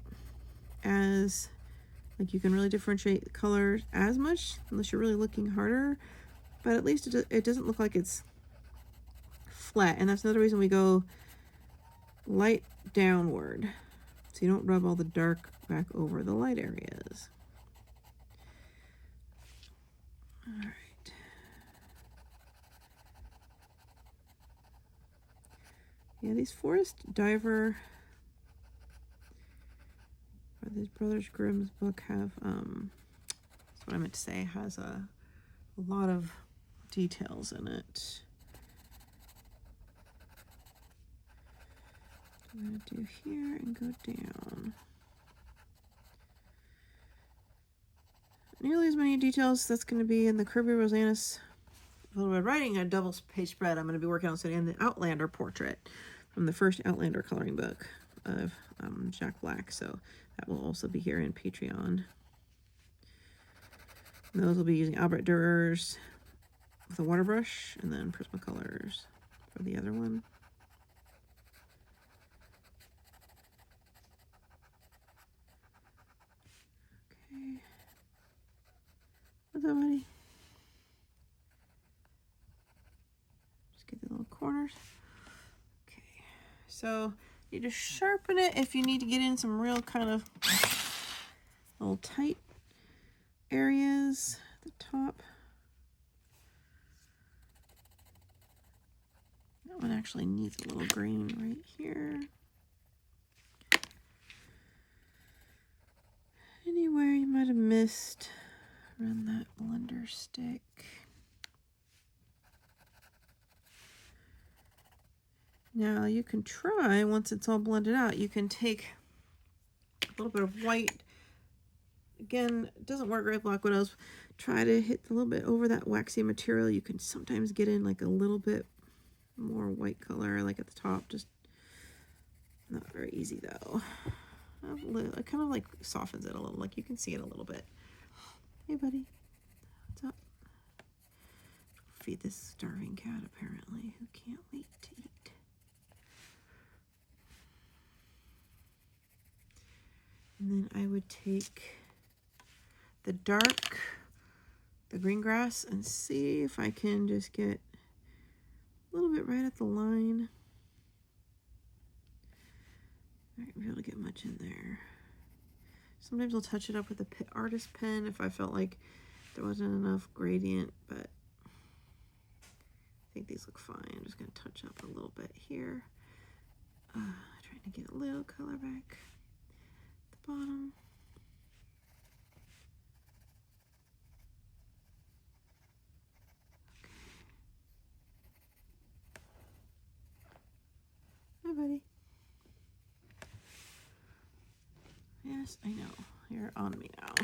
as, like, you can really differentiate the colors as much unless you're really looking harder, but at least it doesn't look like it's flat. And that's another reason we go light downward, so you don't rub all the dark back over the light areas. All right. Yeah, these Forest Diver, or these Brothers Grimm's book have, that's what I meant to say, has a lot of details in it. I'm going to do here and go down. Nearly as many details that's going to be in the Kirby Rosanus. Although we're writing a double page spread, I'm going to be working on studying the Outlander portrait from the first Outlander coloring book of Jack Black. So that will also be here in Patreon. And those will be using Albert Durer's with a water brush, and then Prismacolors for the other one. Okay. What's up, buddy? Just get the little corners. Okay. So you just sharpen it if you need to get in some real kind of little tight areas at the top. That one actually needs a little green right here. Anywhere you might have missed, run that blender stick. Now you can try, once it's all blended out, you can take a little bit of white. Again, it doesn't work great black widows. Try to hit a little bit over that waxy material. You can sometimes get in like a little bit more white color, like at the top. Just not very easy though. It kind of like softens it a little, like you can see it a little bit. Hey buddy, what's up? Feed this starving cat apparently, who can't wait to eat. And then I would take the green grass, and see if I can just get a little bit right at the line. I might be able to get much in there. Sometimes I'll touch it up with a artist pen if I felt like there wasn't enough gradient, but I think these look fine. I'm just going to touch up a little bit here. Trying to get a little color back at the bottom. Hi, buddy. Yes, I know. You're on me now.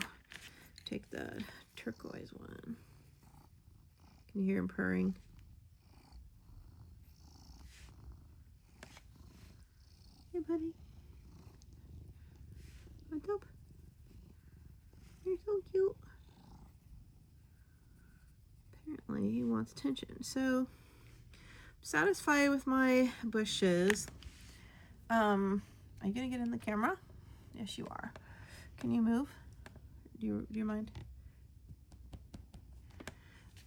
Take the turquoise one. Can you hear him purring? Hey, buddy. What's up? You're so cute. Apparently, he wants attention. So, satisfied with my bushes. Are you gonna get in the camera? Yes, you are. Can you move? Do you mind?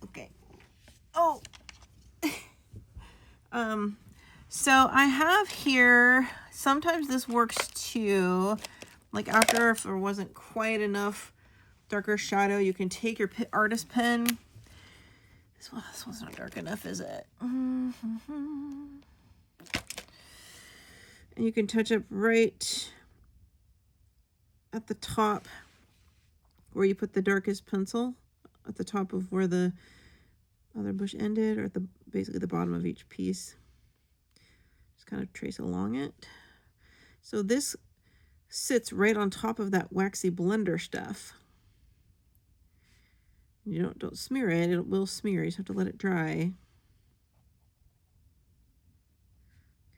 Okay. Oh. So I have here, sometimes this works too, like after, if there wasn't quite enough darker shadow, you can take your artist pen. This one's not dark enough, is it? And you can touch up right at the top where you put the darkest pencil, at the top of where the other bush ended, or at the basically the bottom of each piece. Just kind of trace along it. So this sits right on top of that waxy blender stuff. You don't smear it, it will smear. You just have to let it dry.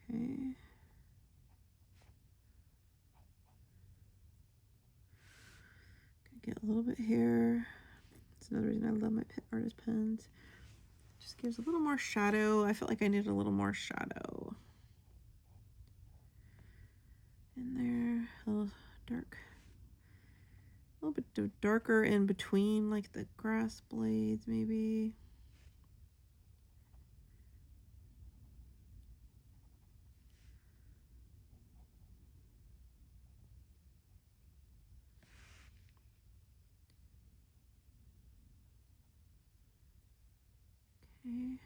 Okay. Get a little bit here. That's another reason I love my artist pens. Just gives a little more shadow. I felt like I needed a little more shadow in there. A little dark A little bit darker in between, like the grass blades, maybe. Okay.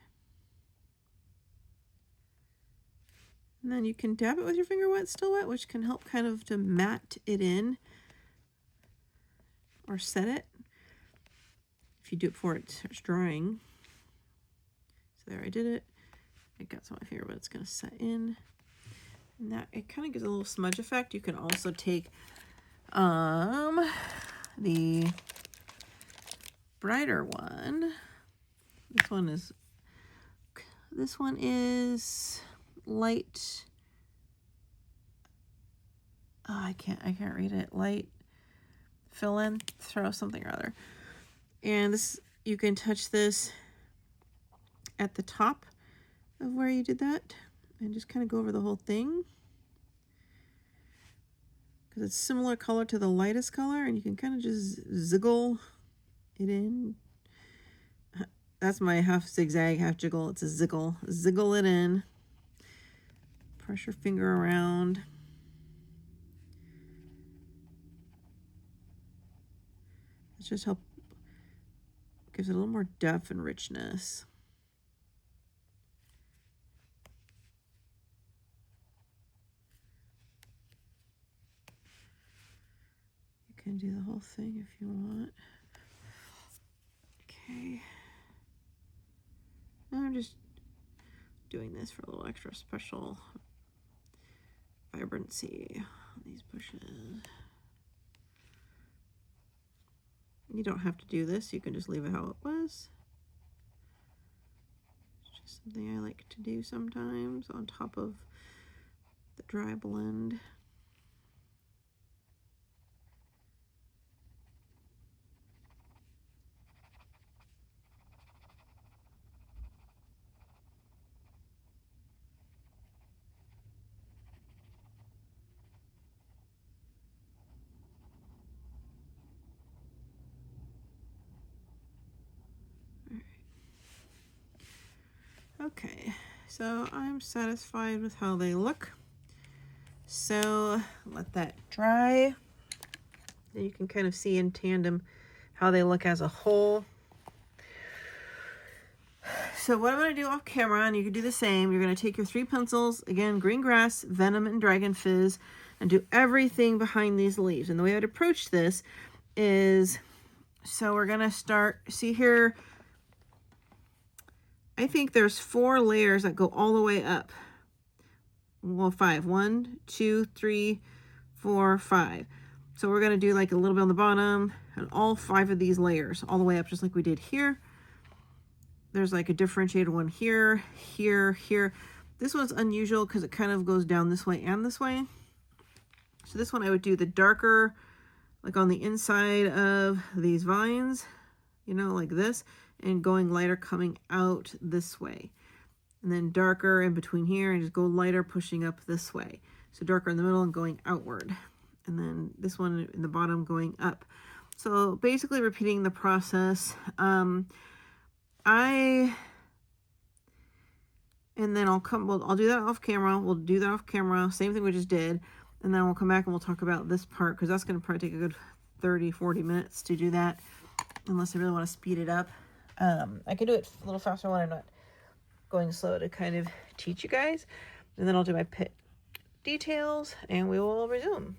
And then you can dab it with your finger wet, still wet, which can help kind of to matte it in or set it if you do it before it starts drying. So there, I did it. I got some on my finger, but it's going to set in. And that, it kind of gives a little smudge effect. You can also take the brighter one. This one is light. Oh, I can't read it. Light philanthro something or other. And this, you can touch this at the top of where you did that and just kind of go over the whole thing, because it's similar color to the lightest color, and you can kind of just ziggle it in. That's my half zigzag, half jiggle. It's a ziggle. Ziggle it in. Press your finger around. It's just gives it a little more depth and richness. You can do the whole thing if you want. Okay. I'm just doing this for a little extra special vibrancy on these bushes. You don't have to do this. You can just leave it how it was. It's just something I like to do sometimes on top of the dry blend. Okay, so I'm satisfied with how they look. So let that dry. And you can kind of see in tandem how they look as a whole. So what I'm going to do off camera, and you can do the same, you're going to take your 3 pencils, again, green grass, venom, and dragon fizz, and do everything behind these leaves. And the way I'd approach this is, so we're going to start, see here, I think there's 4 layers that go all the way up. Well, 5. 1, 2, 3, 4, 5. So we're going to do like a little bit on the bottom and all 5 of these layers all the way up, just like we did here. There's like a differentiated one here, here, here. This one's unusual because it kind of goes down this way and this way. So this one I would do the darker, like on the inside of these vines, you know, like this, and going lighter coming out this way. And then darker in between here, and just go lighter pushing up this way. So darker in the middle and going outward. And then this one in the bottom going up. So basically repeating the process. And then I'll do that off camera. We'll do that off camera. Same thing we just did. And then we'll come back and we'll talk about this part, because that's going to probably take a good 30, 40 minutes to do that, unless I really want to speed it up. I can do it a little faster when I'm not going slow to kind of teach you guys. And then I'll do my pit details and we will resume.